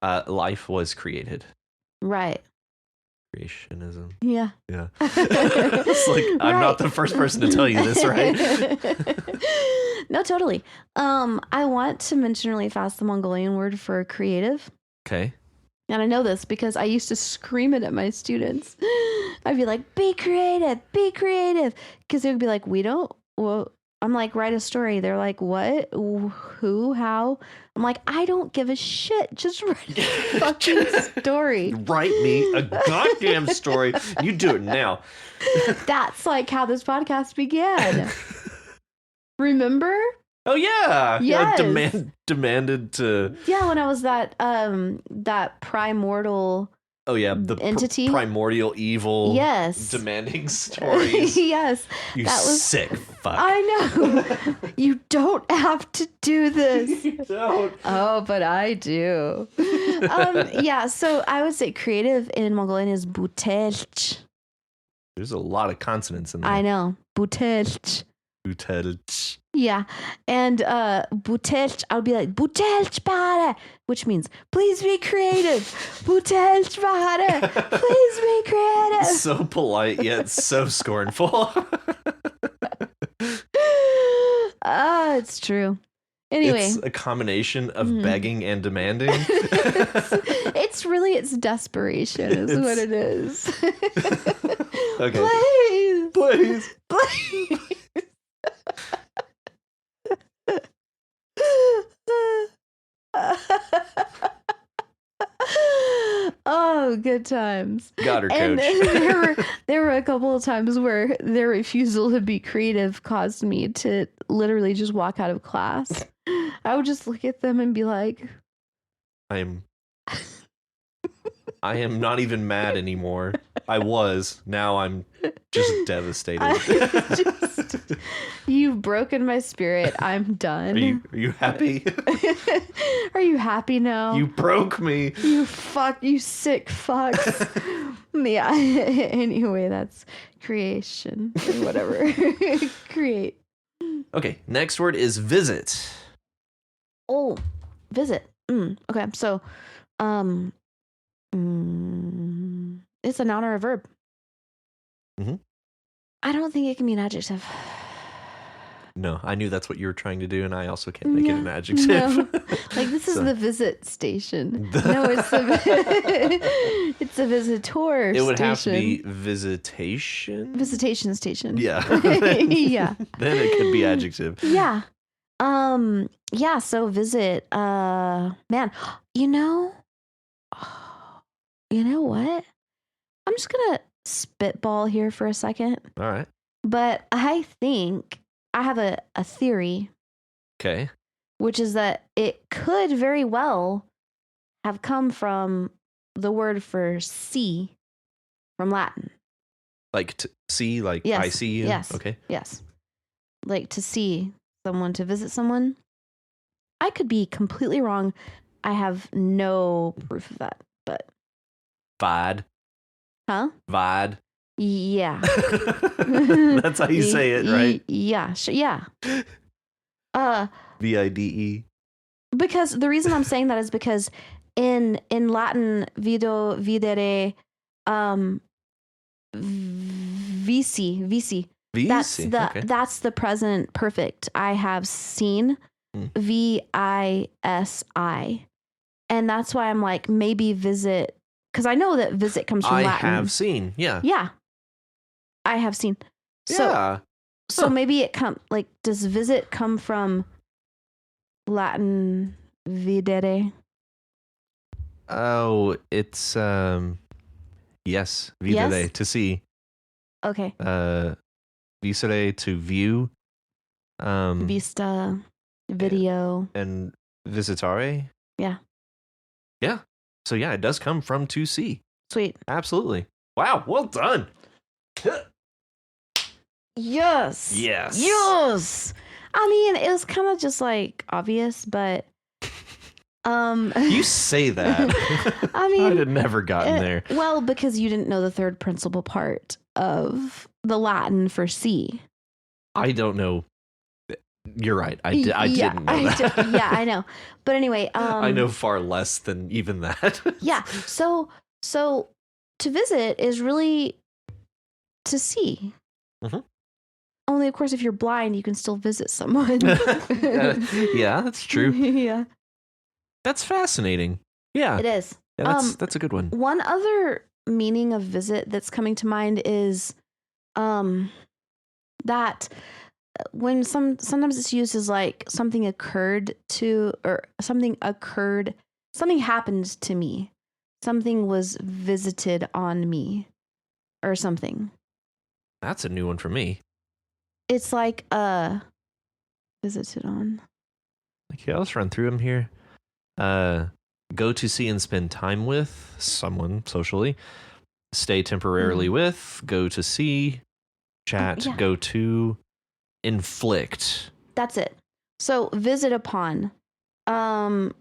life was created. Right. Creationism. Yeah. Yeah. It's like, I'm not the first person to tell you this, right? No, totally. I want to mention really fast the Mongolian word for creative. Okay. And I know this because I used to scream it at my students. I'd be like, be creative, be creative. Because they would be like, we don't, well, I'm like, write a story. They're like, what? Who? How? I'm like, I don't give a shit. Just write a fucking story. Write me a goddamn story. You do it now. That's like how this podcast began. Remember? Oh yeah. Yes. Demanded to. Yeah, when I was that primordial. Oh yeah, the entity, primordial evil. Yes. Demanding stories. Yes. You that was sick fuck. I know. You don't have to do this. You don't. Oh, but I do. Yeah. So I would say creative in Mongolian is butelch. There's a lot of consonants in there. I know. Butelch. Butelch. Yeah. And butelch, I would be like, butelch bare, which means, please be creative. Butelch bare, please be creative. So polite, yet so scornful. It's true. Anyway. It's a combination of begging and demanding. It's desperation is what it is. Okay. Please. Oh, good times. Got her, and coach. there were a couple of times where their refusal to be creative caused me to literally just walk out of class. I would just look at them and be like, I am not even mad anymore. I was. Now I'm just devastated. You've broken my spirit. I'm done. Are you happy? Are you happy now? You broke me. You sick fucks. Yeah. Anyway, that's creation or whatever. Create. Okay, next word is visit. Oh, visit. Okay, so, it's a noun or a verb. Mm-hmm. I don't think it can be an adjective. No, I knew that's what you were trying to do, and I also can't make it an adjective. No. Like, this is the visit station. No, it's it's a visitor station. It would have to be visitation? Visitation station. Yeah. Yeah. Then it could be adjective. Yeah. Yeah, so visit. Man, you know what? I'm just gonna spitball here for a second. All right. But I think I have a theory. Okay. Which is that it could very well have come from the word for see from Latin. Like to see, like yes. I see you? Yes. Okay. Yes. Like to see someone, to visit someone. I could be completely wrong. I have no proof of that, but. Vide. Huh? Vide. Yeah. That's how you say it, right? Yeah. Yeah. VIDE. Because the reason I'm saying that is because in Latin, vido, videre, visi. That's the present perfect. I have seen. VISI. And that's why I'm like, maybe visit, because I know that visit comes from Latin. I have seen, yeah. Yeah. I have seen. So, yeah. So maybe does visit come from Latin videre? Oh, it's yes, videre, yes? to see. Okay. Visere, to view. Vista, video. And visitare? Yeah. Yeah. So yeah, it does come from to see. Sweet. Absolutely. Wow, well done. Yes. Yes. Yes. I mean, it was kind of just like obvious, but you say that. I mean, I'd have never gotten there. Well, because you didn't know the third principal part of the Latin for see. I don't know. You're right. I didn't know that. Yeah, I know. But anyway, I know far less than even that. Yeah. So to visit is really to see. Mm-hmm. Only, of course, if you're blind, you can still visit someone. Yeah, that's true. Yeah. That's fascinating. Yeah. It is. Yeah, that's a good one. One other meaning of visit that's coming to mind is that when sometimes it's used as like something happened to me. Something was visited on me or something. That's a new one for me. It's like visited on. Okay, let's run through them here. Go to see and spend time with someone socially. Stay temporarily with. Go to see. Chat. Yeah. Go to. Inflict. That's it. So visit upon. To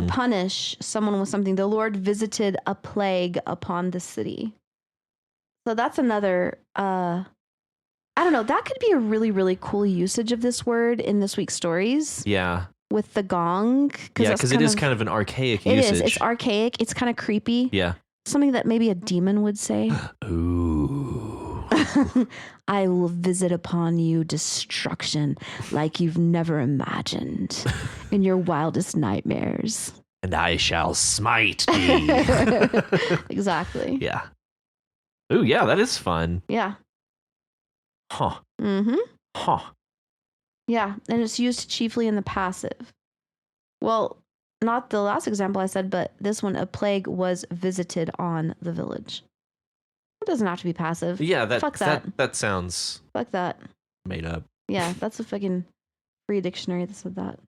punish someone with something. The Lord visited a plague upon the city. So that's another. I don't know. That could be a really, really cool usage of this word in this week's stories. Yeah. With the gong. Yeah, because it is kind of an archaic usage. It is. It's archaic. It's kind of creepy. Yeah. Something that maybe a demon would say. Ooh. I will visit upon you destruction like you've never imagined in your wildest nightmares. And I shall smite thee. Exactly. Yeah. Ooh, yeah, that is fun. Yeah. Huh. Mm-hmm. Huh. Yeah, and it's used chiefly in the passive. Well, not the last example I said, but this one, a plague was visited on the village. It doesn't have to be passive. Yeah, Fuck that. That sounds Fuck that. made up. Yeah, that's a fucking free dictionary that said that.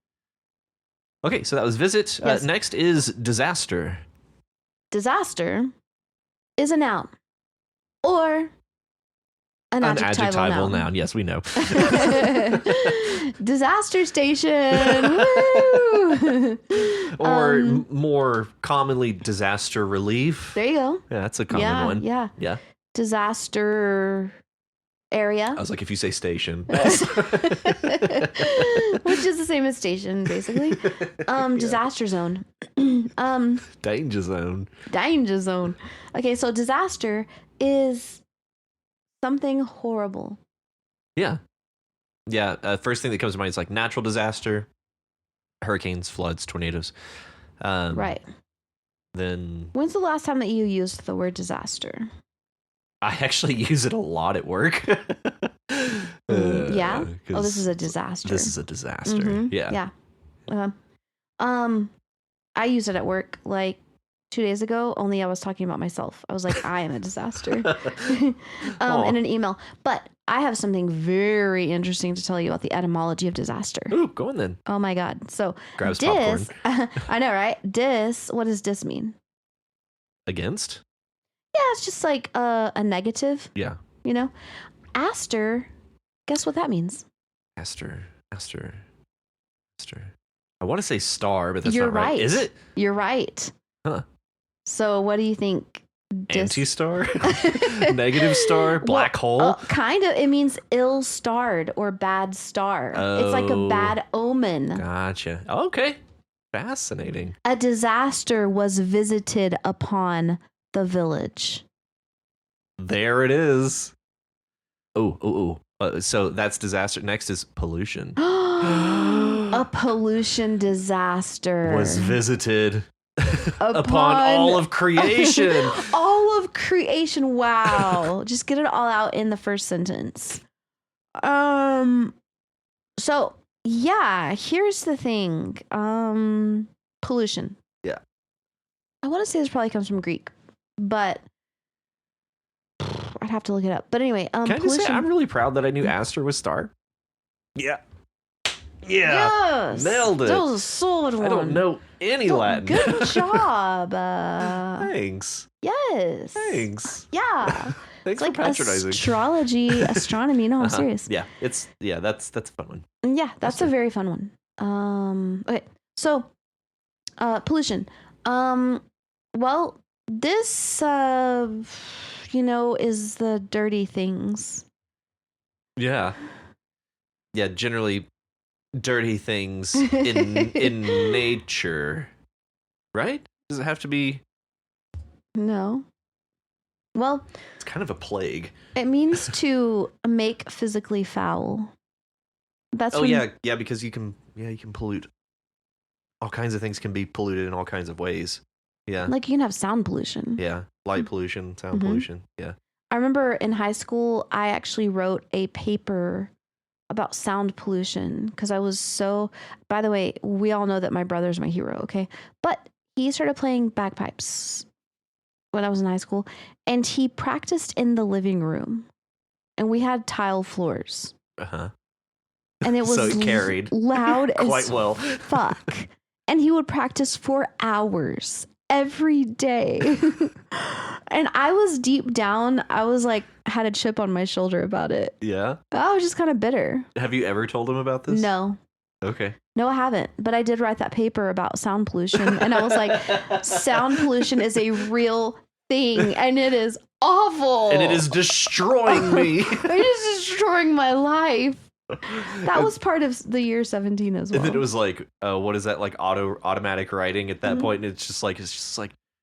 Okay, so that was visit. Yes. Next is disaster. Disaster is a noun or an adjectival noun. Yes, we know. Disaster station. Woo! Or more commonly, disaster relief. There you go. Yeah, that's a common one. Yeah. Disaster area. I was like, if you say station. Which is the same as station, basically. Disaster zone. Danger zone. Danger zone. Okay, so disaster is something horrible. Yeah. Yeah. First thing that comes to mind is like natural disaster, hurricanes, floods, tornadoes. Right. Then When's the last time that you used the word disaster? I actually use it a lot at work. Yeah. Oh, this is a disaster. This is a disaster. Mm-hmm. Yeah. I used it at work like 2 days ago, only I was talking about myself. I was like, I am a disaster. In an email. But I have something very interesting to tell you about the etymology of disaster. Ooh, go on then. Oh my God. So grabs popcorn. I know, right? What does dis mean? Against? Yeah, it's just like a negative. Yeah. You know? Aster, guess what that means? Aster. I want to say star, but that's You're not right. Is it? You're right. Huh. So what do you think? Anti-star? Negative star? Black hole? Kind of. It means ill-starred or bad star. It's like a bad omen. Gotcha. Okay. Fascinating. A disaster was visited upon the village. There it is. Oh. So that's disaster. Next is pollution. A pollution disaster was visited upon all of creation. All of creation. Wow. Just get it all out in the first sentence. So yeah, here's the thing. Pollution. Yeah. I want to say this probably comes from Greek, but I'd have to look it up. But anyway, Can I just say I'm really proud that I knew Aster was star. Yeah. Yes. Nailed it. That was a solid one. I don't know any Latin. Good job. Thanks. Yes. Thanks. Yeah. Thanks It's for patronizing. Astrology, astronomy. No, I'm serious. Yeah, that's a fun one. Yeah, that's a very fun one. Okay, so pollution. Well, this is the dirty things. Yeah. Yeah, generally dirty things in nature. Right? Does it have to be? No. Well, it's kind of a plague. It means to make physically foul. That's because you can pollute. All kinds of things can be polluted in all kinds of ways. Yeah. Like you can have sound pollution. Yeah. Light pollution, sound pollution. Yeah. I remember in high school, I actually wrote a paper about sound pollution because I was so, by the way, we all know that my brother's my hero, okay? But he started playing bagpipes when I was in high school, and he practiced in the living room, and we had tile floors. And it was so it carried loud quite as well. fuck. And he would practice for hours every day. And I was deep down, I was like, had a chip on my shoulder about it. Yeah. I was just kind of bitter. Have you ever told him about this? No. Okay. No, I haven't. But I did write that paper about sound pollution. And I was like, sound pollution is a real thing. And it is awful. And it is destroying me. It is destroying my life. That was part of the year 17 as well. And then it was like, what is that, like automatic writing at that point? And it's just like,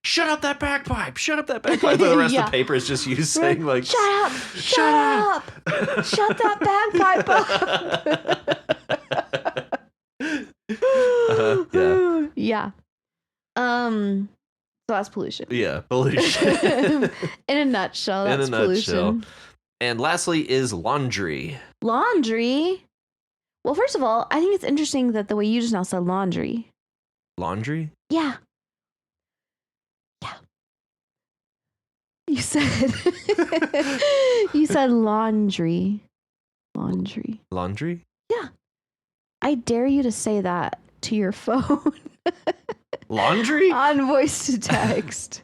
shut up that bagpipe. Shut up that bagpipe. The rest of the paper is just you saying like, shut up. Shut that bagpipe up. Yeah. So that's pollution. Yeah, pollution. In a nutshell, that's pollution. And lastly is laundry. Laundry? Well, first of all, I think it's interesting that the way you just now said laundry. Laundry? Yeah. Yeah. You said laundry. Laundry. Laundry? Yeah. I dare you to say that to your phone. Laundry? On voice to text.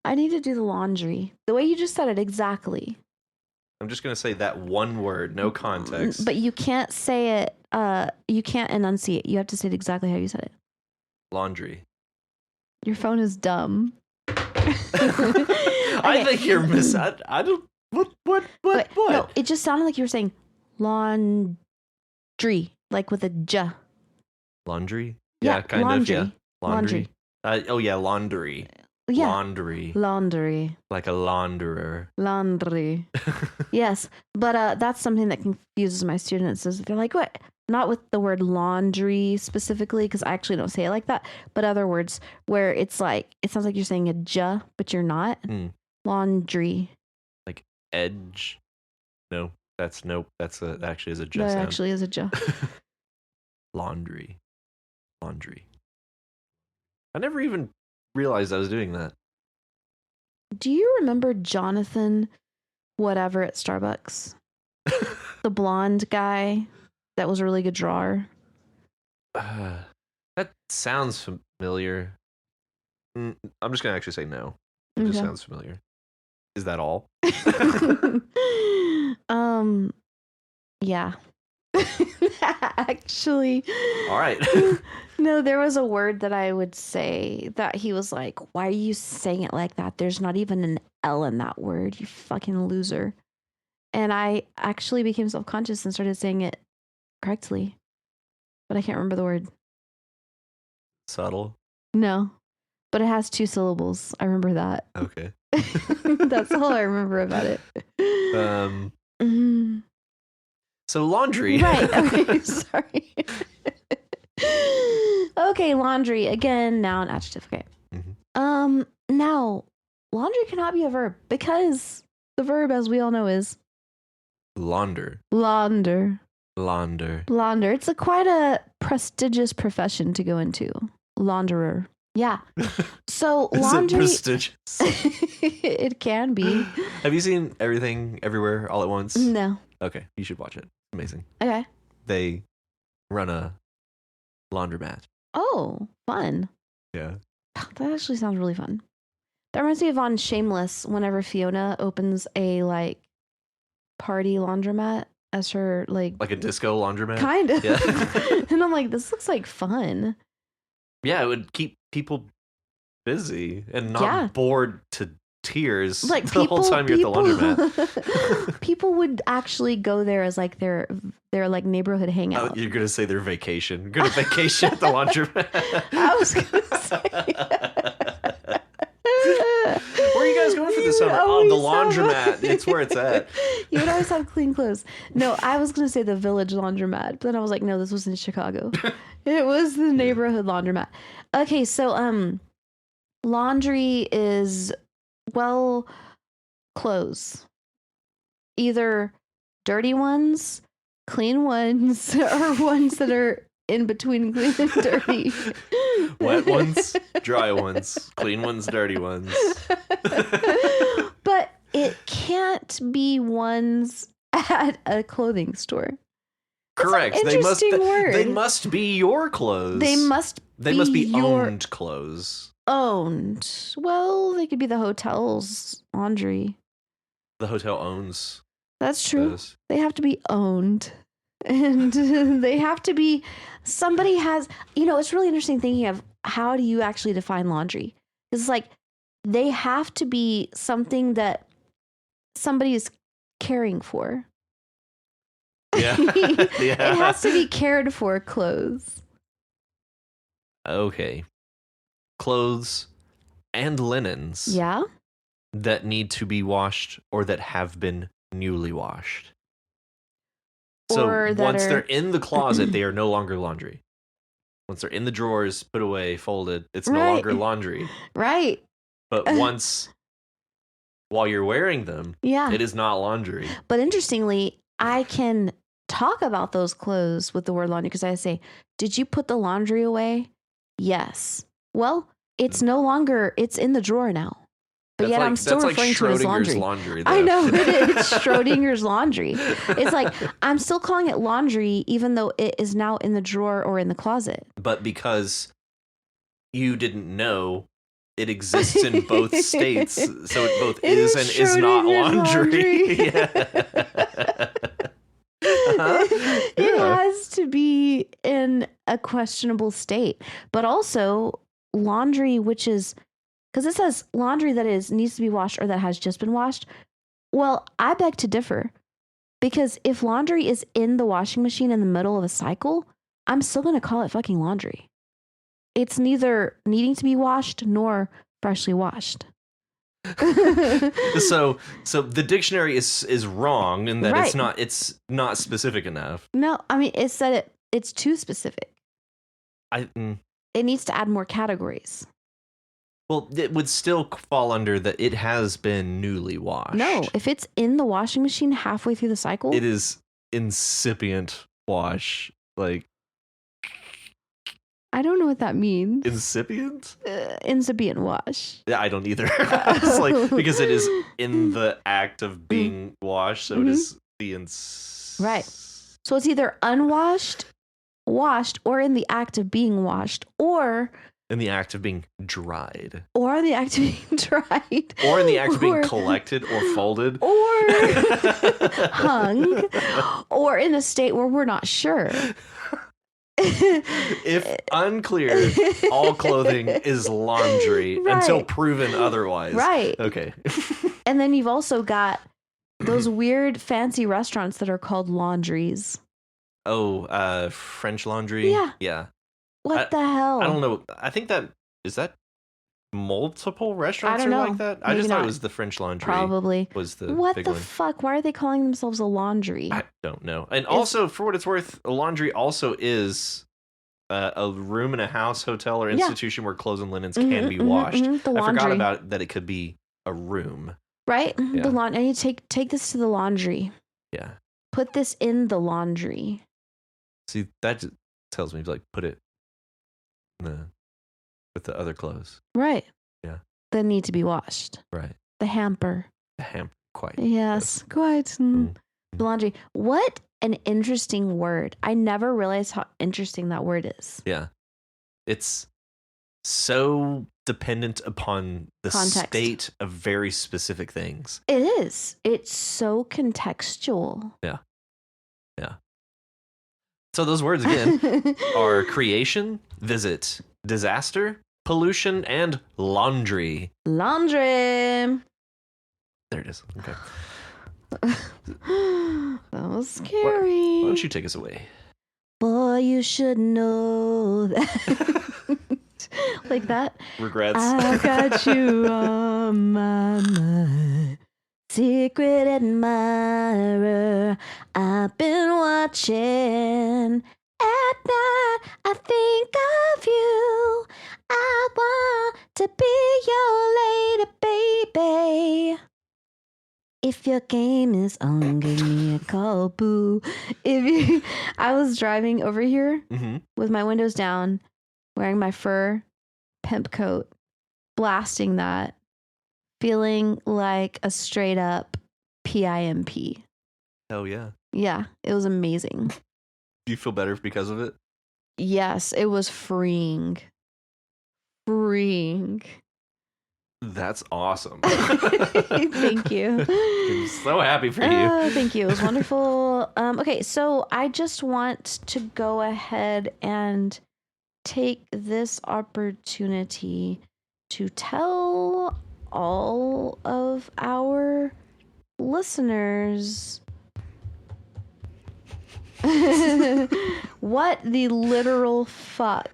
I need to do the laundry. The way you just said it exactly. I'm just going to say that one word, no context. But you can't say it, you can't enunciate. You have to say it exactly how you said it. Laundry. Your phone is dumb. I think you're I don't. What? No, it just sounded like you were saying laundry, like with a j. Laundry? Yeah, kind laundry. of. Yeah. Laundry. Oh yeah, laundry. Yeah. Laundry. Laundry. Like a launderer. Laundry. Yes, but that's something that confuses my students. Is they're like, what? Not with the word laundry specifically, because I actually don't say it like that, but other words where it's like, it sounds like you're saying a j, but you're not. Laundry. Like edge. No, that actually is a j That sound. actually is a j. Laundry. I never even realized I was doing that. Do you remember Jonathan whatever at Starbucks? The blonde guy that was a really good drawer. That sounds familiar. I'm just going to actually say no. It just sounds familiar. Is that all? Yeah. Actually. All right. No, there was a word that I would say that he was like, why are you saying it like that? There's not even an L in that word, you fucking loser. And I actually became self-conscious and started saying it correctly. But I can't remember the word. Subtle? No. But it has 2 syllables. I remember that. Okay. That's all I remember about it. So laundry. Right. Okay, sorry. Okay, laundry. Again, noun, adjective. Okay. Mm-hmm. Now, laundry cannot be a verb because the verb, as we all know, is launder. Launder. It's quite a prestigious profession to go into. Launderer. Yeah. So laundry. Is it prestigious? It can be. Have you seen Everything Everywhere All at Once? No. Okay, you should watch it. Amazing. Okay. They run a laundromat. Oh, fun. Yeah. That actually sounds really fun. That reminds me of on Shameless whenever Fiona opens a like party laundromat as her like a disco laundromat? Kind of. Yeah. And I'm like, this looks like fun. Yeah, it would keep people busy and not bored to tears like the whole time you're at the laundromat. People would actually go there as like their like neighborhood hangout. Oh, you're gonna say their vacation. You're gonna vacation at the laundromat. I was gonna say. Where are you guys going for the summer? Oh, the laundromat. It's where it's at. You would always have clean clothes. No, I was gonna say the village laundromat, but then I was like, no, this was in Chicago. It was the neighborhood laundromat. Okay, so laundry is clothes. Either dirty ones, clean ones, or ones that are in between clean and dirty. Wet ones, dry ones, clean ones, dirty ones. But it can't be ones at a clothing store. Correct. They must be your clothes. They must be owned clothes. Owned. Well, they could be the hotel's laundry. The hotel owns. That's true. Those. They have to be owned. And they have to be, somebody has, it's really interesting thinking of how do you actually define laundry? It's like they have to be something that somebody is caring for. Yeah. It has to be cared for clothes. Okay. Clothes and linens. Yeah. That need to be washed or that have been newly washed. So once they're in the closet, they are no longer laundry. Once they're in the drawers, put away, folded, it's no longer laundry. Right. But while you're wearing them, it is not laundry. But interestingly, I can talk about those clothes with the word laundry because I say, did you put the laundry away? Yes. Well, it's no longer, it's in the drawer now But yet I'm still referring to it as laundry. laundry I know it is Schrodinger's laundry. It's like I'm still calling it laundry, even though it is now in the drawer or in the closet. But because you didn't know, it exists in both states, so it both is and is not laundry. Yeah. It has to be in a questionable state, but also laundry, which is because it says laundry that needs to be washed or that has just been washed. Well, I beg to differ, because if laundry is in the washing machine in the middle of a cycle, I'm still going to call it fucking laundry. It's neither needing to be washed nor freshly washed. So the dictionary is wrong in that Right. it's not specific enough. No, I mean it's that it's too specific. It needs to add more categories. Well, it would still fall under that it has been newly washed. No, if it's in the washing machine halfway through the cycle, it is incipient wash. Like, I don't know what that means. Incipient? Incipient wash. Yeah, I don't either. It's like, because it is in the act of being washed, so it is the Right. So it's either unwashed, washed, or in the act of being washed, or in the act of being dried, or in the act of being dried, or in the act of being collected or folded, or hung, or in a state where we're not sure. If unclear, all clothing is laundry until proven otherwise. Right. Okay. And then you've also got those weird fancy restaurants that are called laundries. Oh, French Laundry? Yeah. Yeah. What the hell? I don't know. I think is that multiple restaurants I don't know. like that? Maybe I just thought not. it was the French Laundry. Probably. Was the what big the one. fuck? Why are they calling themselves a laundry? I don't know. And also, for what it's worth, a laundry also is a room in a house, hotel, or institution where clothes and linens can be washed. The I laundry. forgot about that. It could be a room. Right? Yeah. The laundry. I need to take this to the laundry. Yeah. Put this in the laundry. See, that just tells me to like put it with the other clothes. Right. Yeah. That need to be washed. Right. The hamper. The hamper. Quite. Yes. Quite. The laundry. What an interesting word. I never realized how interesting that word is. Yeah. It's so dependent upon the Context. state of very specific things. It is. It's so contextual. Yeah. Yeah. So those words again are creation, visit, disaster, pollution, and laundry. Laundry. There it is. Okay. That was scary. Why don't you take us away? Boy, you should know that. Like that. Regrets. I've got you on my mind. Secret admirer. I've been watching. At night, I think of you. I want to be your lady, baby. If your game is on, give me a call, boo. I was driving over here with my windows down, wearing my fur pimp coat, blasting that, feeling like a straight up PIMP. Oh, yeah. Yeah, it was amazing. Do you feel better because of it? Yes, it was freeing. Freeing. That's awesome. Thank you. I'm so happy for you. Thank you. It was wonderful. Okay, so I just want to go ahead and take this opportunity to tell all of our listeners what the literal fuck.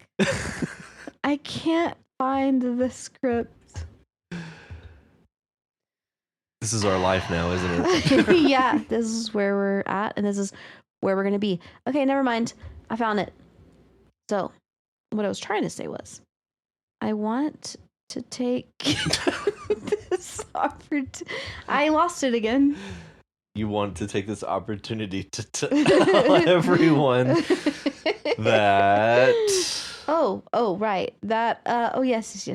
I can't find the script. This is our life now, isn't it? Yeah, this is where we're at, and this is where we're going to be. Okay, never mind. I found it. So, what I was trying to say was, I want to take this opportunity. I lost it again. You want to take this opportunity to tell everyone that... Oh, right. That, yes.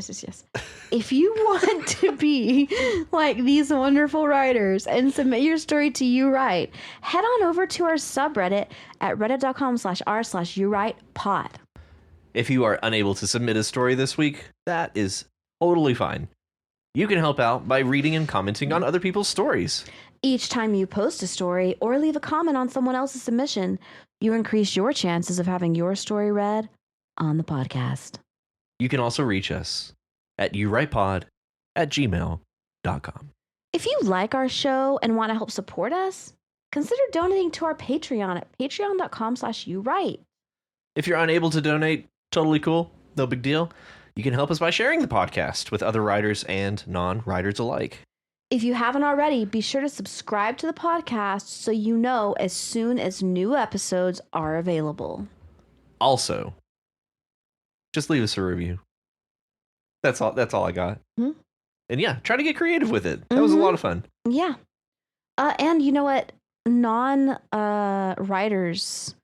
if you want to be like these wonderful writers and submit your story to You Write, head on over to our subreddit at reddit.com/r/YouWritePod. If you are unable to submit a story this week, that is totally fine. You can help out by reading and commenting on other people's stories. Each time you post a story or leave a comment on someone else's submission, you increase your chances of having your story read on the podcast. You can also reach us at yourightpod@gmail.com. If you like our show and want to help support us, consider donating to our Patreon at patreon.com/YouWrite. If you're unable to donate, totally cool. No big deal. You can help us by sharing the podcast with other writers and non-writers alike. If you haven't already, be sure to subscribe to the podcast so you know as soon as new episodes are available. Also, just leave us a review. That's all I got. Hmm? And yeah, try to get creative with it. That was a lot of fun. Yeah. And you know what? Non-writers,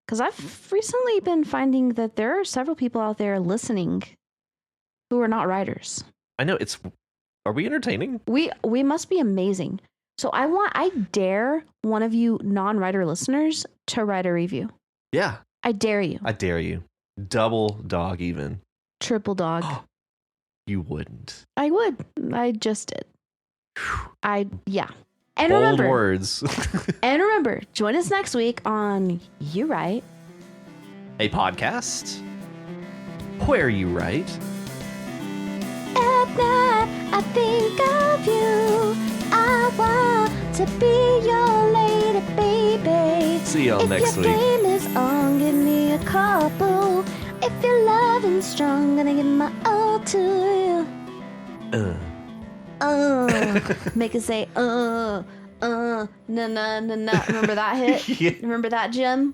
because I've recently been finding that there are several people out there listening who are not writers. I know are we entertaining? We must be amazing. So I dare one of you non-writer listeners to write a review. Yeah. I dare you. I dare you. Double dog even. Triple dog. You wouldn't. I would. I just did. Yeah. And Bold remember, words. and remember, join us next week on You Write, a podcast where you write. At night, I think of you. I want to be your lady, baby. See y'all next week. If your game is on, give me a couple. If you're loving strong, gonna give my all to you. Make it say, na na na na. Remember that hit? Yeah. Remember that, Jim?